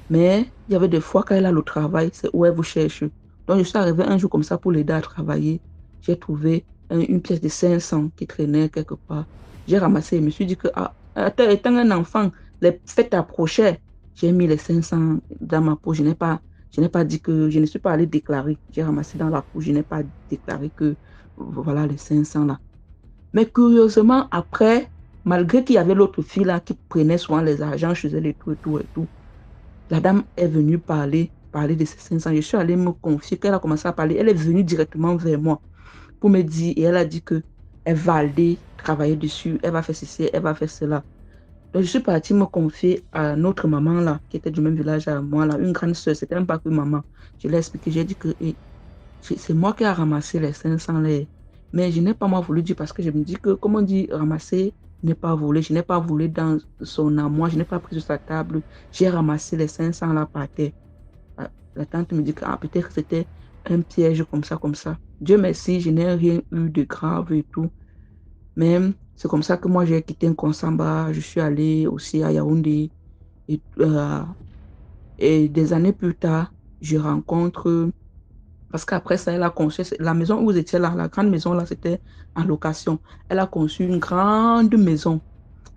Mais il y avait des fois quand elle a le travail, c'est où elle vous cherche. Donc je suis arrivée un jour comme ça pour l'aider à travailler. J'ai trouvé une pièce de 500 qui traînait quelque part. J'ai ramassé, je me suis dit que étant un enfant, les fêtes approchaient. J'ai mis les 500 dans ma poche. Je n'ai pas dit que je ne suis pas allée déclarer. J'ai ramassé dans la poche. Je n'ai pas déclaré que voilà les 500 là. Mais curieusement, après, malgré qu'il y avait l'autre fille là qui prenait souvent les argents chez elle et tout. La dame est venue parler de ces 500. Je suis allée me confier, quand elle a commencé à parler, elle est venue directement vers moi pour me dire, et elle a dit que elle va aller travailler dessus, elle va faire ceci, elle va faire cela. Donc, je suis partie me confier à notre maman là, qui était du même village à moi là, une grande soeur, c'était même pas que maman. Je l'ai expliqué, j'ai dit que c'est moi qui ai ramassé les 500 là. Mais je n'ai pas moi voulu dire parce que je me dis que, comme on dit, ramasser n'est pas volé. Je n'ai pas volé dans son armoire, je n'ai pas pris sur sa table. J'ai ramassé les 500 là par terre. La tante me dit que peut-être c'était un piège comme ça. Dieu merci, je n'ai rien eu de grave et tout. Mais c'est comme ça que moi j'ai quitté Nkonsamba, je suis allée aussi à Yaoundé. Et des années plus tard, je rencontre, parce qu'après ça, elle a conçu, la maison où vous étiez là, la grande maison là, c'était en location. Elle a conçu une grande maison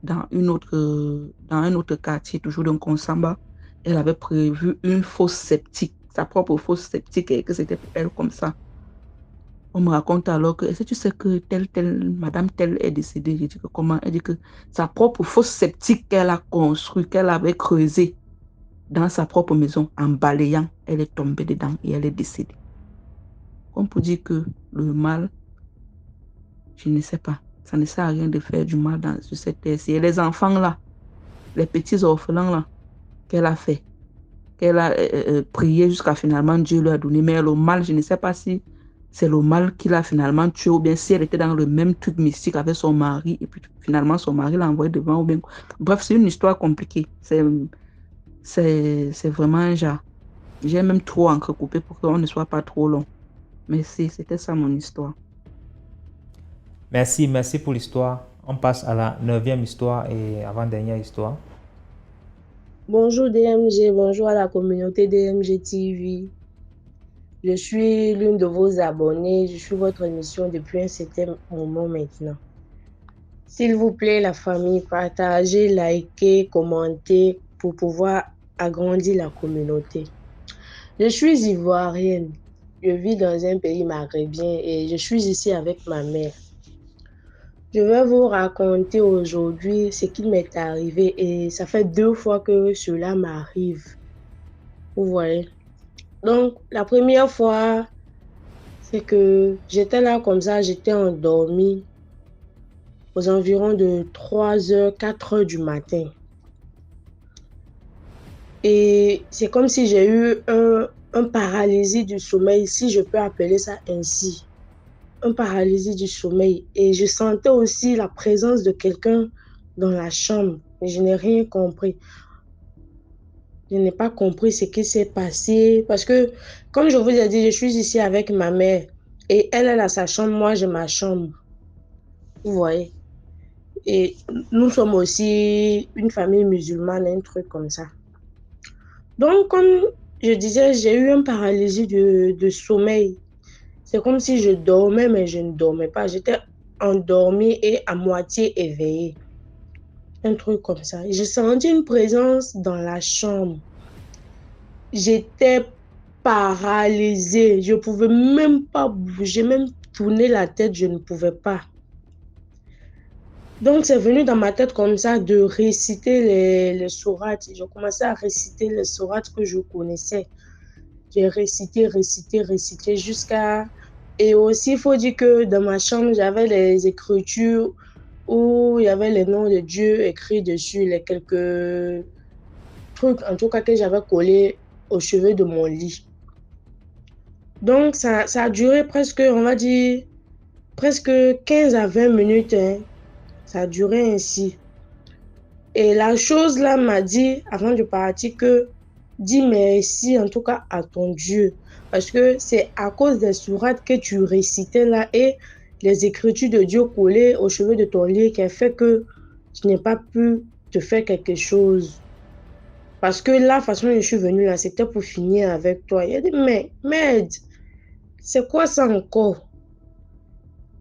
dans un autre quartier, toujours dans Nkonsamba. Elle avait prévu une fosse septique, sa propre fosse septique, et que c'était pour elle comme ça. On me raconte alors que, est-ce que tu sais que madame telle est décédée? J'ai dit que comment? Elle dit que sa propre fosse septique qu'elle a construite, qu'elle avait creusée dans sa propre maison, en balayant, elle est tombée dedans et elle est décédée. On peut dire que le mal, je ne sais pas, ça ne sert à rien de faire du mal sur cette terre-ci. Et les enfants là, les petits orphelins là, qu'elle a fait, qu'elle a prié jusqu'à finalement Dieu lui a donné, mais le mal, je ne sais pas si c'est le mal qu'il a finalement tué, ou bien si elle était dans le même truc mystique avec son mari, et puis finalement son mari l'a envoyé devant, ou bien... Bref, c'est une histoire compliquée. C'est vraiment un genre. J'ai même trop entrecoupé pour qu'on ne soit pas trop long. Mais c'était ça mon histoire. Merci pour l'histoire. On passe à la 9e histoire et avant-dernière histoire. Bonjour DMG, bonjour à la communauté DMG TV. Je suis l'une de vos abonnés, je suis votre émission depuis un certain moment maintenant. S'il vous plaît, la famille, partagez, likez, commentez pour pouvoir agrandir la communauté. Je suis ivoirienne, je vis dans un pays maghrébien et je suis ici avec ma mère. Je vais vous raconter aujourd'hui ce qui m'est arrivé et ça fait 2 fois que cela m'arrive. Vous voyez? Donc, la première fois, c'est que j'étais là comme ça, j'étais endormie aux environs de 3h, 4h du matin. Et c'est comme si j'ai eu un paralysie du sommeil, si je peux appeler ça ainsi. Un paralysie du sommeil. Et je sentais aussi la présence de quelqu'un dans la chambre. Mais je n'ai rien compris. Je n'ai pas compris ce qui s'est passé. Parce que, comme je vous ai dit, je suis ici avec ma mère. Et elle a sa chambre, moi j'ai ma chambre. Vous voyez? Et nous sommes aussi une famille musulmane, un truc comme ça. Donc, comme je disais, j'ai eu une paralysie de sommeil. C'est comme si je dormais, mais je ne dormais pas. J'étais endormie et à moitié éveillée. Un truc comme ça. J'ai senti une présence dans la chambre. J'étais paralysée. Je ne pouvais même pas bouger, même tourner la tête, je ne pouvais pas. Donc, c'est venu dans ma tête comme ça de réciter les sourates. J'ai commencé à réciter les sourates que je connaissais. J'ai récité jusqu'à... Et aussi, il faut dire que dans ma chambre, j'avais les écritures où il y avait les noms de Dieu écrits dessus, les quelques trucs, en tout cas, que j'avais collés au chevet de mon lit. Donc, ça a duré presque, on va dire, presque 15 à 20 minutes. Hein. Ça a duré ainsi. Et la chose là m'a dit, avant de partir, que dis merci en tout cas à ton Dieu. Parce que c'est à cause des sourates que tu récitais là et les écritures de Dieu collées au chevet de ton lit qui a fait que tu n'as pas pu te faire quelque chose. Parce que la façon dont je suis venue là, c'était pour finir avec toi. Il a dit, mais merde, c'est quoi ça encore?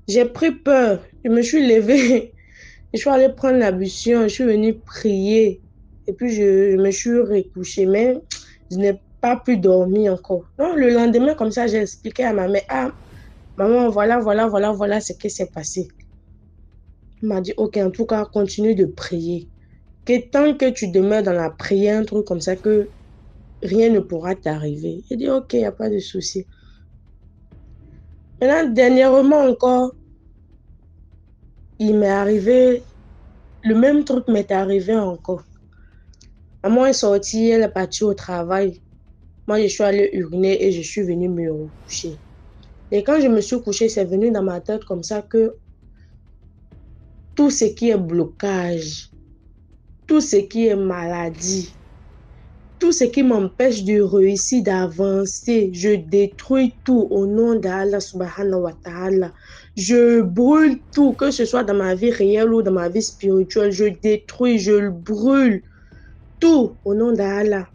J'ai pris peur. Je me suis levée. Je suis allée prendre l'ablution. Je suis venue prier. Et puis, je me suis recouchée. Mais je n'ai pas pu dormir encore. Donc, le lendemain, comme ça, j'ai expliqué à ma mère, ah, maman, voilà ce qui s'est passé. Il m'a dit, ok, en tout cas, continue de prier. Que tant que tu demeures dans la prière, un truc comme ça, que rien ne pourra t'arriver. J'ai dit, ok, il n'y a pas de souci. Maintenant, dernièrement encore, il m'est arrivé, le même truc m'est arrivé encore. Maman est sortie, elle est partie au travail. Moi, je suis allée uriner et je suis venue me recoucher. Et quand je me suis couchée, c'est venu dans ma tête comme ça que tout ce qui est blocage, tout ce qui est maladie, tout ce qui m'empêche de réussir, d'avancer, je détruis tout au nom d'Allah subhanahu wa ta'ala. Je brûle tout, que ce soit dans ma vie réelle ou dans ma vie spirituelle. Je détruis, je le brûle, tout au nom d'Allah.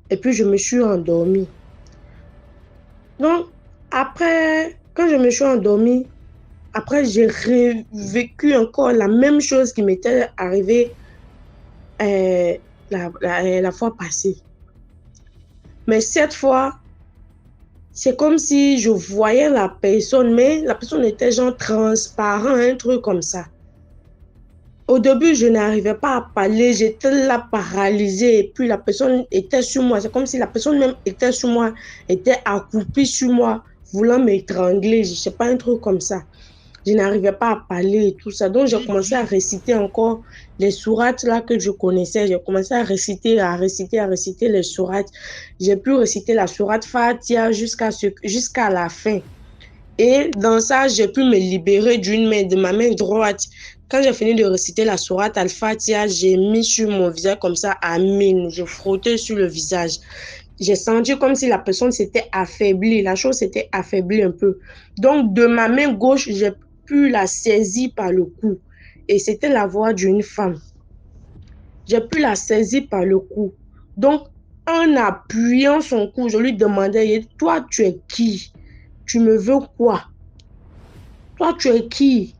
Et puis je me suis endormie. Donc, après, quand je me suis endormie, après j'ai vécu encore la même chose qui m'était arrivée la fois passée. Mais cette fois, c'est comme si je voyais la personne, mais la personne était genre transparent, un truc comme ça. Au début, je n'arrivais pas à parler, j'étais là paralysée, et puis la personne était sur moi. C'est comme si la personne même était sur moi, était accroupie sur moi, voulant m'étrangler, je ne sais pas, un truc comme ça. Je n'arrivais pas à parler et tout ça. Donc, j'ai commencé à réciter encore les sourates là que je connaissais. J'ai commencé à réciter les sourates. J'ai pu réciter la sourate Fatiha jusqu'à la fin. Et dans ça, j'ai pu me libérer d'une main, de ma main droite. Quand j'ai fini de réciter la sourate Al-Fatiha, j'ai mis sur mon visage comme ça, Amin. Je frottais sur le visage. J'ai senti comme si la personne s'était affaiblie. La chose s'était affaiblie un peu. Donc, de ma main gauche, j'ai pu la saisir par le cou. Et c'était la voix d'une femme. J'ai pu la saisir par le cou. Donc, en appuyant son cou, je lui demandais, toi, tu es qui? Tu me veux quoi? Toi, tu es qui?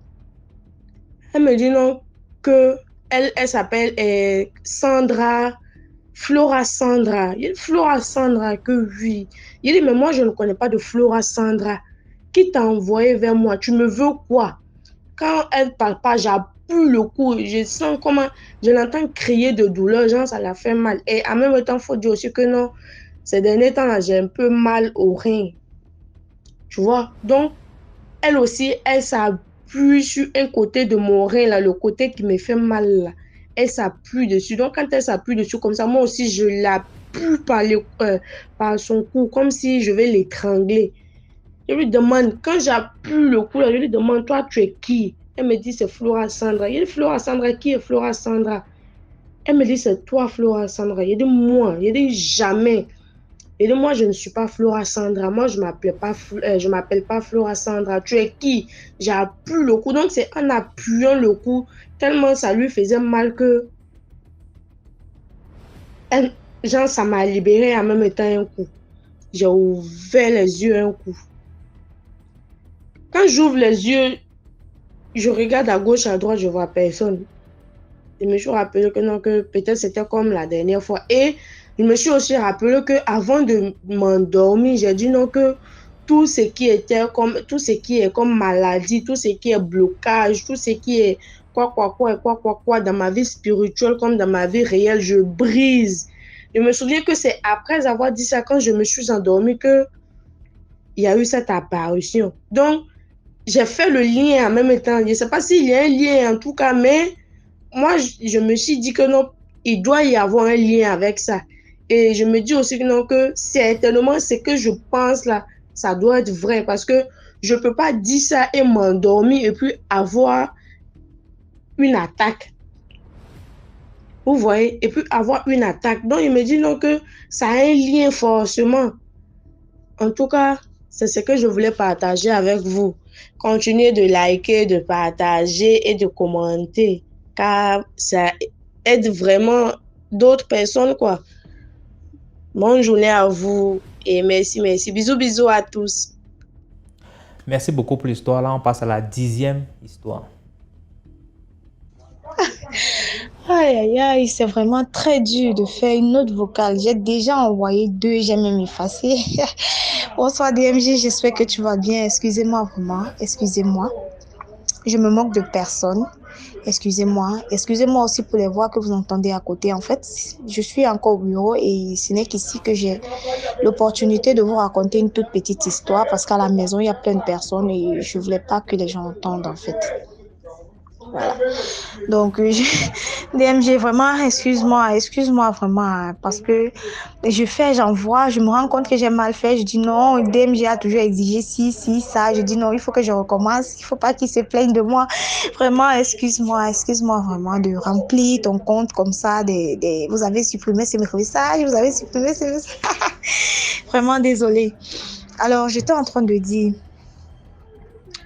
Elle me dit non, que elle s'appelle Sandra, Flora Sandra. Il dit Flora Sandra, que oui. Il dit, mais moi, je ne connais pas de Flora Sandra. Qui t'a envoyé vers moi? Tu me veux quoi? Quand elle ne parle pas, j'appuie le cou. Je sens comment, je l'entends crier de douleur, genre ça la fait mal. Et en même temps, il faut dire aussi que non, ces derniers temps-là, j'ai un peu mal au rein. Tu vois? Donc, elle aussi, elle s'appuie sur un côté de mon rein, là, le côté qui me fait mal, là. Elle s'appuie dessus. Donc, quand elle s'appuie dessus comme ça, moi aussi, je l'appuie par son cou, comme si je vais l'étrangler. Je lui demande, quand j'appuie le cou, là, je lui demande, toi, tu es qui? Elle me dit, c'est Flora Sandra. Il dit, Flora Sandra, qui est Flora Sandra? Elle me dit, c'est toi, Flora Sandra. Il dit, moi. Il dit, jamais. Et de moi, je ne suis pas Flora Sandra. Moi, je ne m'appelle pas Flora Sandra. Tu es qui? J'appuie le cou. Donc, c'est en appuyant le cou, tellement ça lui faisait mal que, genre, ça m'a libéré en même temps un coup. J'ai ouvert les yeux un coup. Quand j'ouvre les yeux, je regarde à gauche, à droite, je vois personne. Je me suis rappelé que non, que peut-être c'était comme la dernière fois. Et je me suis aussi rappelé qu'avant de m'endormir, j'ai dit non, que tout ce qui est comme maladie, tout ce qui est blocage, tout ce qui est quoi dans ma vie spirituelle comme dans ma vie réelle, je brise. Je me souviens que c'est après avoir dit ça, quand je me suis endormie, que il y a eu cette apparition. Donc, j'ai fait le lien en même temps. Je ne sais pas s'il y a un lien en tout cas, mais moi, je me suis dit que non, il doit y avoir un lien avec ça. Et je me dis aussi que non, que certainement ce que je pense là, ça doit être vrai parce que je ne peux pas dire ça et m'endormir et puis avoir une attaque. Vous voyez? Et puis avoir une attaque. Donc, il me dit non, que ça a un lien forcément. En tout cas, c'est ce que je voulais partager avec vous. Continuez de liker, de partager et de commenter, car ça aide vraiment d'autres personnes, quoi. Bonne journée à vous et merci. Bisous à tous. Merci beaucoup pour l'histoire. Là, on passe à la 10e histoire. Aïe, c'est vraiment très dur de faire une note vocale. J'ai déjà envoyé 2, j'ai même effacé. Bonsoir DMJ, j'espère que tu vas bien. Excusez-moi vraiment, excusez-moi. Je me moque de personne. Excusez-moi. Excusez-moi aussi pour les voix que vous entendez à côté. En fait, je suis encore au bureau et ce n'est qu'ici que j'ai l'opportunité de vous raconter une toute petite histoire parce qu'à la maison, il y a plein de personnes et je ne voulais pas que les gens entendent en fait. Voilà. Donc, DMG, vraiment, excuse-moi vraiment, hein, parce que j'envoie, je me rends compte que j'ai mal fait. Je dis non, DMG a toujours exigé ci, ça. Je dis non, il faut que je recommence. Il ne faut pas qu'il se plaigne de moi. Vraiment, excuse-moi vraiment de remplir ton compte comme ça. Vous avez supprimé ces messages, vous avez supprimé ces messages. Vraiment désolée. Alors, j'étais en train de dire.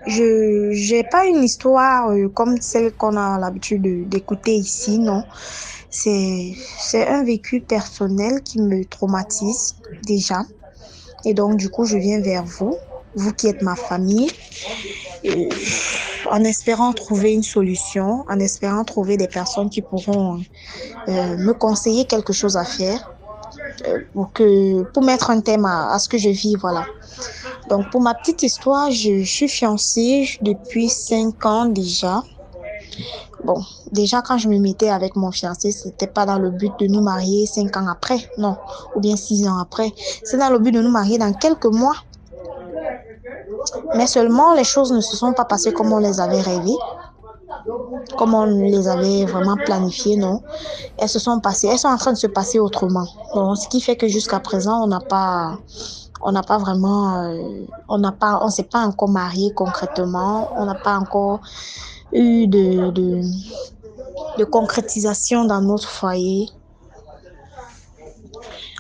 Je n'ai pas une histoire comme celle qu'on a l'habitude d'écouter ici, non. C'est un vécu personnel qui me traumatise déjà. Et donc, du coup, je viens vers vous qui êtes ma famille, en espérant trouver une solution, en espérant trouver des personnes qui pourront me conseiller quelque chose à faire pour mettre un thème à ce que je vis, voilà. Donc, pour ma petite histoire, je suis fiancée depuis 5 ans déjà. Bon, déjà, quand je me mettais avec mon fiancé, c'était pas dans le but de nous marier 5 ans après, non, ou bien 6 ans après. C'est dans le but de nous marier dans quelques mois. Mais seulement, les choses ne se sont pas passées comme on les avait rêvées, comme on les avait vraiment planifiées, non. Elles sont en train de se passer autrement. Bon, ce qui fait que jusqu'à présent, on s'est pas encore marié concrètement, on n'a pas encore eu de concrétisation dans notre foyer.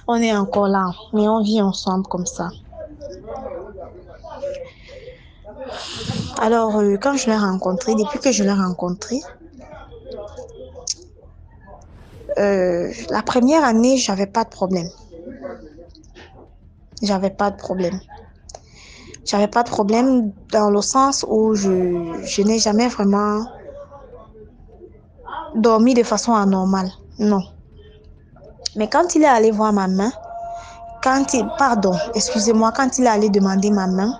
On est encore là, mais on vit ensemble comme ça. Alors, quand je l'ai rencontré, depuis que je l'ai rencontré, la première année, j'avais pas de problème. J'avais pas de problème dans le sens où je n'ai jamais vraiment dormi de façon anormale, non. Mais quand il est allé voir ma main, quand il est allé demander ma main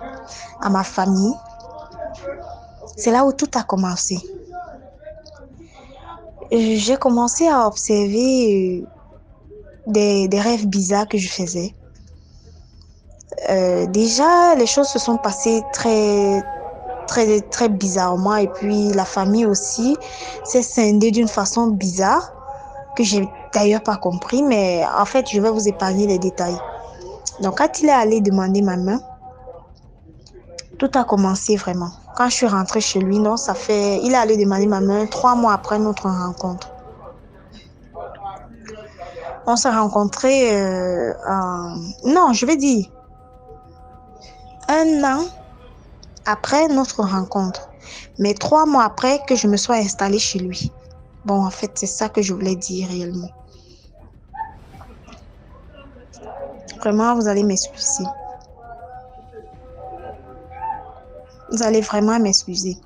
à ma famille, c'est là où tout a commencé. J'ai commencé à observer des rêves bizarres que je faisais. Déjà, les choses se sont passées très, très, très bizarrement et puis la famille aussi s'est scindée d'une façon bizarre que j'ai d'ailleurs pas compris, mais en fait, je vais vous épargner les détails. Donc, quand il est allé demander ma main, tout a commencé vraiment. Quand je suis rentrée chez lui, il est allé demander ma main 3 mois après notre rencontre. On s'est rencontrés un an après notre rencontre, mais 3 mois après que je me sois installée chez lui. Bon, en fait, c'est ça que je voulais dire réellement. Vraiment, vous allez m'excuser. Vous allez vraiment m'excuser.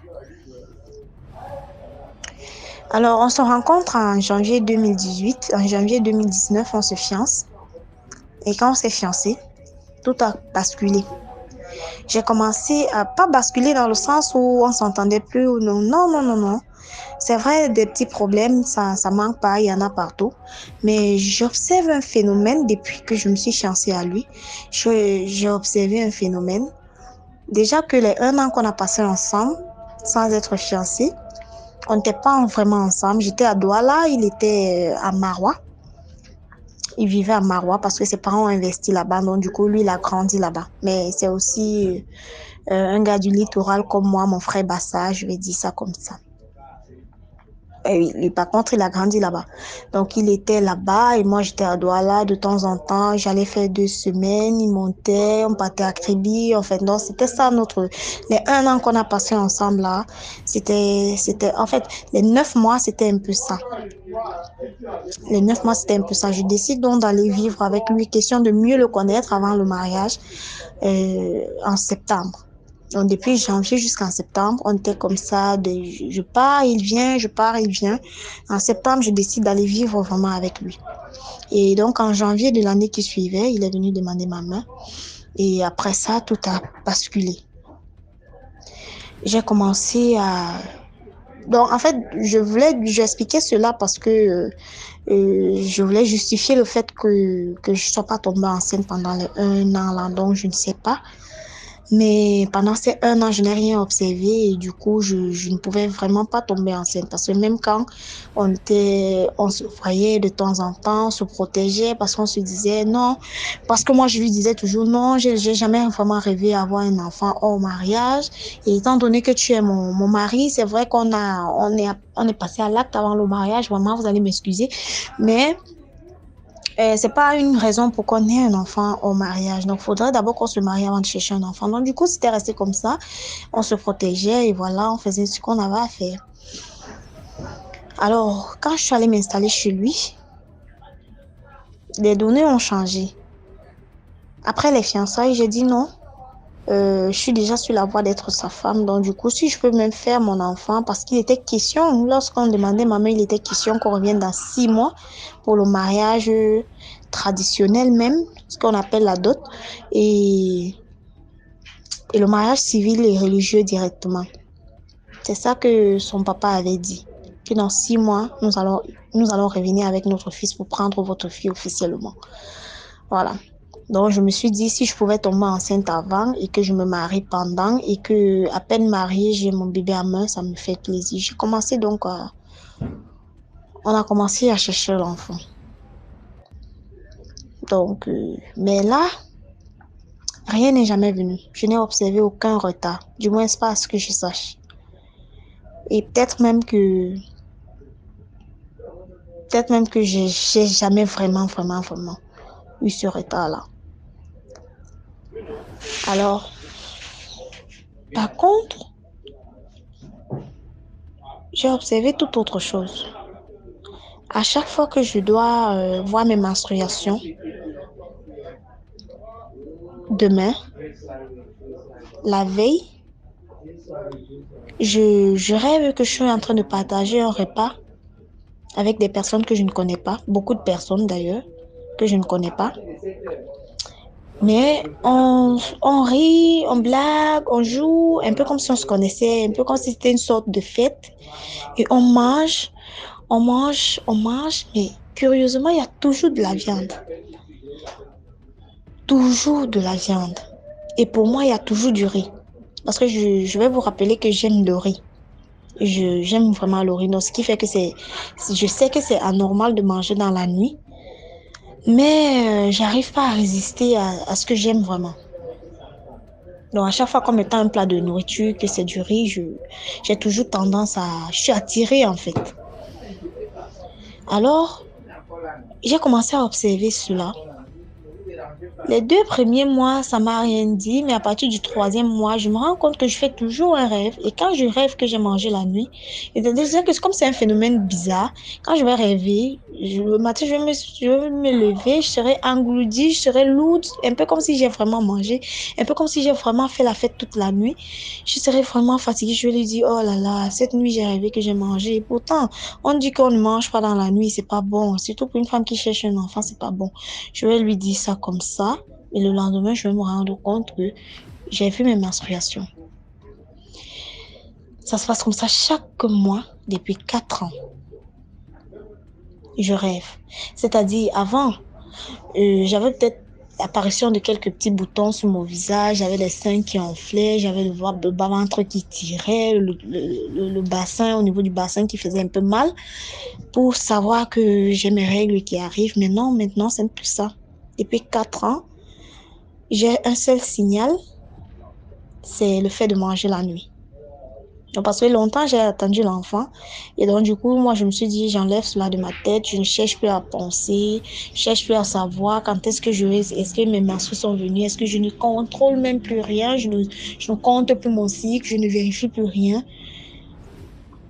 Alors, on se rencontre en janvier 2018. En janvier 2019, on se fiance. Et quand on s'est fiancé, tout a basculé. J'ai commencé à pas basculer dans le sens où on s'entendait plus ou non. Non. C'est vrai, des petits problèmes, ça manque pas, il y en a partout. Mais j'observe un phénomène depuis que je me suis fiancée à lui. J'ai observé un phénomène. Déjà que les 1 an qu'on a passé ensemble, sans être fiancés, on n'était pas vraiment ensemble. J'étais à Douala, il était à Maroua. Il vivait à Maroua parce que ses parents ont investi là-bas. Donc, du coup, lui, il a grandi là-bas. Mais c'est aussi un gars du littoral comme moi, mon frère Bassa, je vais dire ça comme ça. Et lui, par contre, il a grandi là-bas. Donc, il était là-bas et moi, j'étais à Douala. De temps en temps, j'allais faire 2 semaines. Il montait, on partait à Kribi. En fait, non, c'était ça les 1 an qu'on a passé ensemble là. En fait, les 9 mois, c'était un peu ça. Je décide donc d'aller vivre avec lui, question de mieux le connaître avant le mariage, en septembre. Donc, depuis janvier jusqu'en septembre, on était comme ça, je pars, il vient, je pars, il vient. En septembre, je décide d'aller vivre vraiment avec lui. Et donc, en janvier de l'année qui suivait, il est venu demander ma main. Et après ça, tout a basculé. j'ai commencé à... Donc, en fait, j'expliquais cela parce que je voulais justifier le fait que je ne sois pas tombée enceinte pendant les 1 an là, donc je ne sais pas. Mais pendant ces 1 an, je n'ai rien observé et du coup, je ne pouvais vraiment pas tomber enceinte parce que même quand on se voyait de temps en temps, on se protégeait parce qu'on se disait non. Parce que moi, je lui disais toujours non, j'ai jamais vraiment rêvé d'avoir un enfant hors mariage. Et étant donné que tu es mon mari, c'est vrai on est passé à l'acte avant le mariage. Vraiment, vous allez m'excuser. Mais c'est pas une raison pour qu'on ait un enfant au mariage. Donc, il faudrait d'abord qu'on se marie avant de chercher un enfant. Donc, du coup, c'était resté comme ça. On se protégeait et voilà, on faisait ce qu'on avait à faire. Alors, quand je suis allée m'installer chez lui, les données ont changé. Après les fiançailles, j'ai dit non. Je suis déjà sur la voie d'être sa femme. Donc, du coup, si je peux même faire mon enfant, parce qu'il était question, lorsqu'on demandait maman, il était question qu'on revienne dans 6 mois pour le mariage traditionnel même, ce qu'on appelle la dot, et le mariage civil et religieux directement. C'est ça que son papa avait dit, que dans 6 mois, nous allons revenir avec notre fils pour prendre votre fille officiellement. Voilà. Donc, je me suis dit, si je pouvais tomber enceinte avant et que je me marie pendant et que, à peine mariée, j'ai mon bébé à main, ça me fait plaisir. On a commencé à chercher l'enfant. Donc, mais là, rien n'est jamais venu. Je n'ai observé aucun retard. Du moins, c'est pas à ce que je sache. Et peut-être même que j'ai jamais vraiment eu ce retard-là. Alors, par contre, j'ai observé toute autre chose. À chaque fois que je dois voir mes menstruations, demain, la veille, je rêve que je suis en train de partager un repas avec des personnes que je ne connais pas, beaucoup de personnes d'ailleurs, que je ne connais pas. Mais on rit, on blague, on joue, un peu comme si on se connaissait, un peu comme si c'était une sorte de fête. Et on mange, mais curieusement, il y a toujours de la viande. Toujours de la viande. Et pour moi, il y a toujours du riz. Parce que je vais vous rappeler que j'aime le riz. J'aime vraiment le riz. Donc, ce qui fait que je sais que c'est anormal de manger dans la nuit. Mais j'arrive pas à résister à ce que j'aime vraiment. Donc, à chaque fois qu'on me tend un plat de nourriture, que c'est du riz, j'ai toujours tendance je suis attirée en fait. Alors, j'ai commencé à observer cela. Les 2 premiers mois, ça m'a rien dit, mais à partir du 3e mois, je me rends compte que je fais toujours un rêve. Et quand je rêve que j'ai mangé la nuit, et c'est-à-dire que comme c'est un phénomène bizarre, quand je vais rêver, le matin, je vais me lever, je serai engourdie, je serai lourde, un peu comme si j'ai vraiment mangé, un peu comme si j'ai vraiment fait la fête toute la nuit. Je serai vraiment fatiguée, je vais lui dire, oh là là, cette nuit, j'ai rêvé que j'ai mangé. Et pourtant, on dit qu'on ne mange pas dans la nuit, c'est pas bon. Surtout pour une femme qui cherche un enfant, c'est pas bon. Je vais lui dire ça comme ça. Et le lendemain, je vais me rendre compte que j'ai vu mes menstruations. Ça se passe comme ça chaque mois depuis 4 ans. Je rêve. C'est-à-dire, avant, j'avais peut-être l'apparition de quelques petits boutons sur mon visage, j'avais les seins qui enflaient, j'avais le bas-ventre qui tirait, le bassin, au niveau du bassin qui faisait un peu mal, pour savoir que j'ai mes règles qui arrivent. Mais non, maintenant, c'est plus ça. Depuis 4 ans, j'ai un seul signal, c'est le fait de manger la nuit. Donc, parce que longtemps, j'ai attendu l'enfant. Et donc, du coup, moi, je me suis dit, j'enlève cela de ma tête. Je ne cherche plus à penser. Je ne cherche plus à savoir quand est-ce que mes menstrues sont venues. Est-ce que je ne contrôle même plus rien. Je ne compte plus mon cycle. Je ne vérifie plus rien.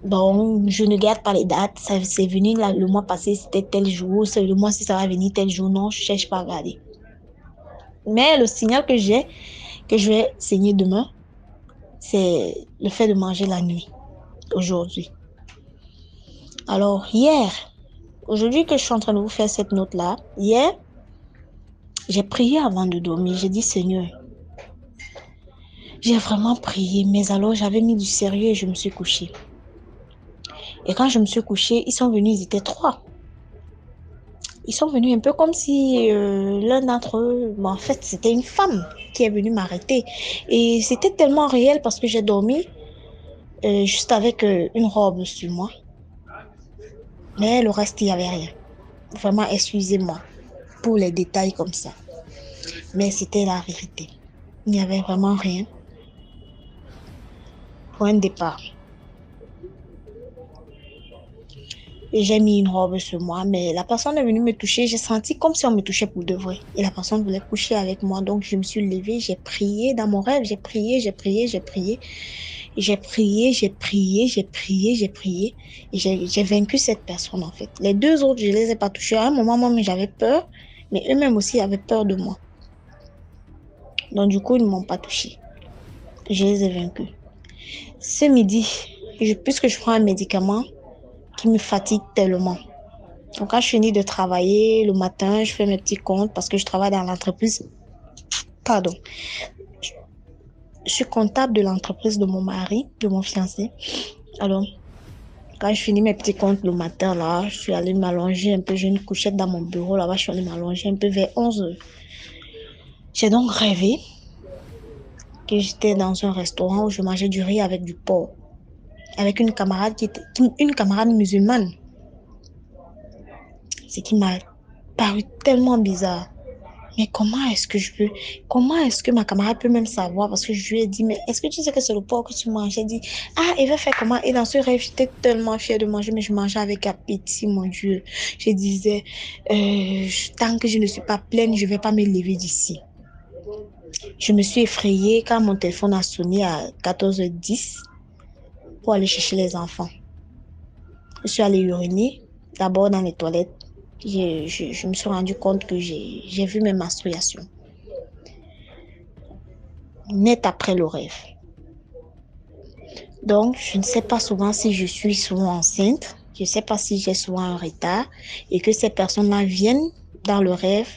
Donc, je ne garde pas les dates. C'est venu le mois passé, c'était tel jour. C'est le mois-ci, ça va venir tel jour. Non, je ne cherche pas à regarder. Mais le signal que j'ai, que je vais saigner demain, c'est le fait de manger la nuit, aujourd'hui. Alors, aujourd'hui que je suis en train de vous faire cette note-là, hier, j'ai prié avant de dormir. J'ai dit, Seigneur, J'ai vraiment prié, mais alors j'avais mis du sérieux et je me suis couchée. Et quand je me suis couchée, ils sont venus, ils étaient 3. Ils sont venus un peu comme si l'un d'entre eux, en fait, c'était une femme qui est venue m'arrêter. Et c'était tellement réel parce que j'ai dormi juste avec une robe sur moi. Mais le reste, il n'y avait rien. Vraiment, excusez-moi pour les détails comme ça. Mais c'était la vérité. Il n'y avait vraiment rien. Point de départ. Et j'ai mis une robe sur moi, mais la personne est venue me toucher. J'ai senti comme si on me touchait pour de vrai. Et la personne voulait coucher avec moi. Donc, je me suis levée, j'ai prié dans mon rêve. J'ai prié, j'ai prié, j'ai prié. J'ai prié, j'ai prié, j'ai prié, j'ai prié. Et j'ai vaincu cette personne, en fait. Les 2 autres, je ne les ai pas touchés. À un moment, moi, j'avais peur. Mais eux-mêmes aussi avaient peur de moi. Donc, du coup, ils ne m'ont pas touchée. Je les ai vaincus. Ce midi, puisque je prends un médicament qui me fatigue tellement. Donc, quand je finis de travailler le matin, je fais mes petits comptes parce que je travaille dans l'entreprise. Pardon. Je suis comptable de l'entreprise de mon mari, de mon fiancé. Alors, quand je finis mes petits comptes le matin, là, je suis allée m'allonger un peu. J'ai une couchette dans mon bureau, là-bas, je suis allée m'allonger un peu vers 11h. J'ai donc rêvé que j'étais dans un restaurant où je mangeais du riz avec du porc, avec une camarade une camarade musulmane. Ce qui m'a paru tellement bizarre. Mais comment est-ce que ma camarade peut même savoir? Parce que je lui ai dit, mais est-ce que tu sais que c'est le porc que tu manges? Elle dit, ah, il va faire comment? Et dans ce rêve, j'étais tellement fière de manger, mais je mangeais avec appétit, mon Dieu. Je disais, tant que je ne suis pas pleine, je ne vais pas me lever d'ici. Je me suis effrayée quand mon téléphone a sonné à 14h10 pour aller chercher les enfants. Je suis allée uriner, d'abord dans les toilettes. Je me suis rendu compte que j'ai vu mes menstruations. Net après le rêve. Donc, je ne sais pas souvent si je suis souvent enceinte. Je ne sais pas si j'ai souvent un retard. Et que ces personnes-là viennent dans le rêve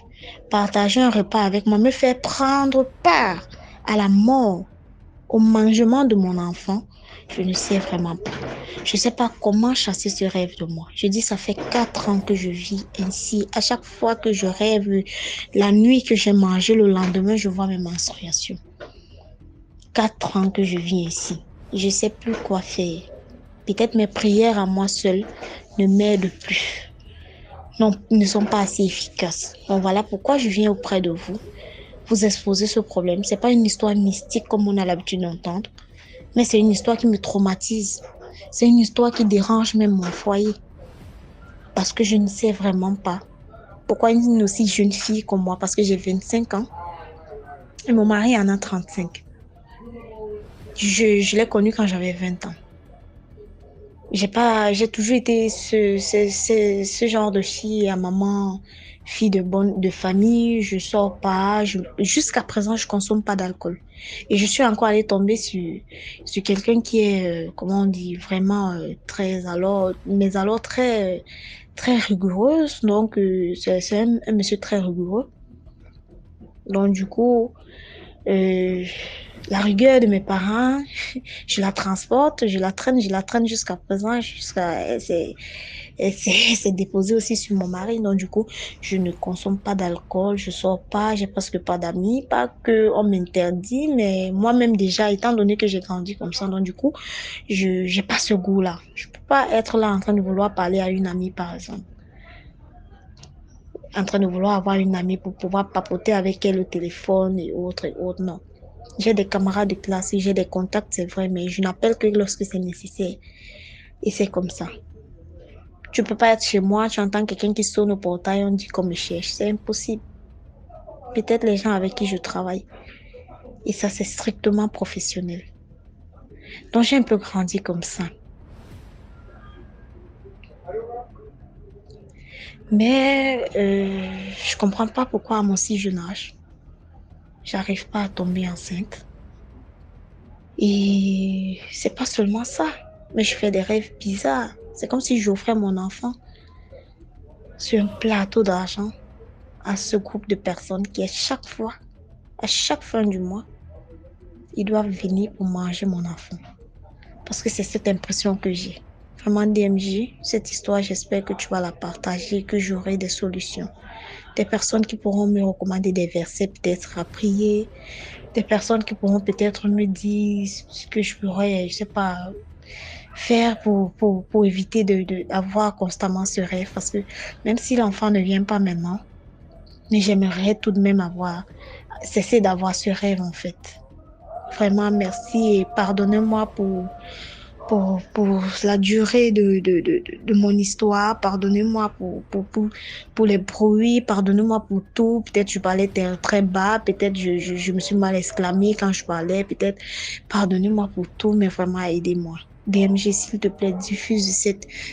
partager un repas avec moi, me faire prendre part à la mort, au mangement de mon enfant. Je ne sais vraiment pas. Je ne sais pas comment chasser ce rêve de moi. Je dis, ça fait 4 ans que je vis ainsi. À chaque fois que je rêve, la nuit que j'ai mangé, le lendemain, je vois mes menstruations. 4 ans que je vis ici. Je ne sais plus quoi faire. Peut-être mes prières à moi seule ne m'aident plus. Non, ne sont pas assez efficaces. Donc voilà pourquoi je viens auprès de vous. Vous exposer ce problème. Ce n'est pas une histoire mystique comme on a l'habitude d'entendre. Mais c'est une histoire qui me traumatise. C'est une histoire qui dérange même mon foyer. Parce que je ne sais vraiment pas pourquoi une aussi jeune fille comme moi, parce que j'ai 25 ans, et mon mari en a 35. Je l'ai connu quand j'avais 20 ans. J'ai toujours été ce genre de fille à maman, fille de famille. Je sors pas. Jusqu'à présent, je consomme pas d'alcool. Et je suis encore allée tomber sur quelqu'un qui est, comment on dit, vraiment très rigoureuse. Donc, c'est un monsieur très rigoureux. Donc, du coup, la rigueur de mes parents, je la transporte, je la traîne jusqu'à présent, elle s'est déposée aussi sur mon mari. Donc, du coup, je ne consomme pas d'alcool, je sors pas, j'ai presque pas d'amis, pas que on m'interdit, mais moi-même déjà, étant donné que j'ai grandi comme ça, donc du coup, j'ai pas ce goût-là. Je peux pas être là en train de vouloir parler à une amie, par exemple. En train de vouloir avoir une amie pour pouvoir papoter avec elle au téléphone et autres, non. J'ai des camarades de classe, j'ai des contacts, c'est vrai, mais je n'appelle que lorsque c'est nécessaire. Et c'est comme ça. Tu peux pas être chez moi, tu entends quelqu'un qui sonne au portail, on dit qu'on me cherche. C'est impossible. Peut-être les gens avec qui je travaille. Et ça, c'est strictement professionnel. Donc, j'ai un peu grandi comme ça. Mais je comprends pas pourquoi à mon si jeune âge, j'arrive pas à tomber enceinte. Et c'est pas seulement ça, mais je fais des rêves bizarres. C'est comme si j'offrais mon enfant sur un plateau d'argent à ce groupe de personnes qui, à chaque fin du mois, ils doivent venir pour manger mon enfant. Parce que c'est cette impression que j'ai. Vraiment, DMJ, cette histoire, j'espère que tu vas la partager, que j'aurai des solutions. Des personnes qui pourront me recommander des versets peut-être à prier, des personnes qui pourront peut-être me dire ce que je pourrais, je sais pas, faire pour éviter d'avoir constamment ce rêve. Parce que même si l'enfant ne vient pas maintenant, mais j'aimerais tout de même cesser d'avoir ce rêve en fait. Vraiment, merci et pardonnez-moi pour la durée de mon histoire. Pardonnez-moi pour les bruits. Pardonnez-moi pour tout. Peut-être je parlais très bas. Peut-être je me suis mal exclamée quand je parlais. Peut-être pardonnez-moi pour tout, mais vraiment aidez-moi. DMG, s'il te plaît, diffuse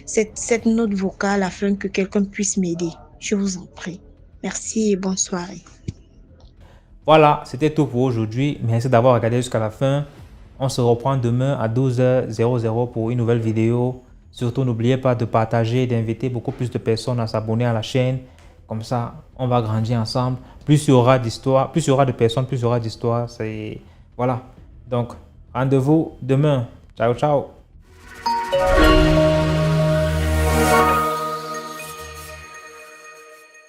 cette note vocale afin que quelqu'un puisse m'aider. Je vous en prie. Merci et bonne soirée. Voilà, c'était tout pour aujourd'hui. Merci d'avoir regardé jusqu'à la fin. On se reprend demain à 12h00 pour une nouvelle vidéo. Surtout, n'oubliez pas de partager et d'inviter beaucoup plus de personnes à s'abonner à la chaîne. Comme ça, on va grandir ensemble. Plus il y aura d'histoires, plus il y aura de personnes, plus il y aura d'histoires. Voilà. Donc, rendez-vous demain. Ciao, ciao.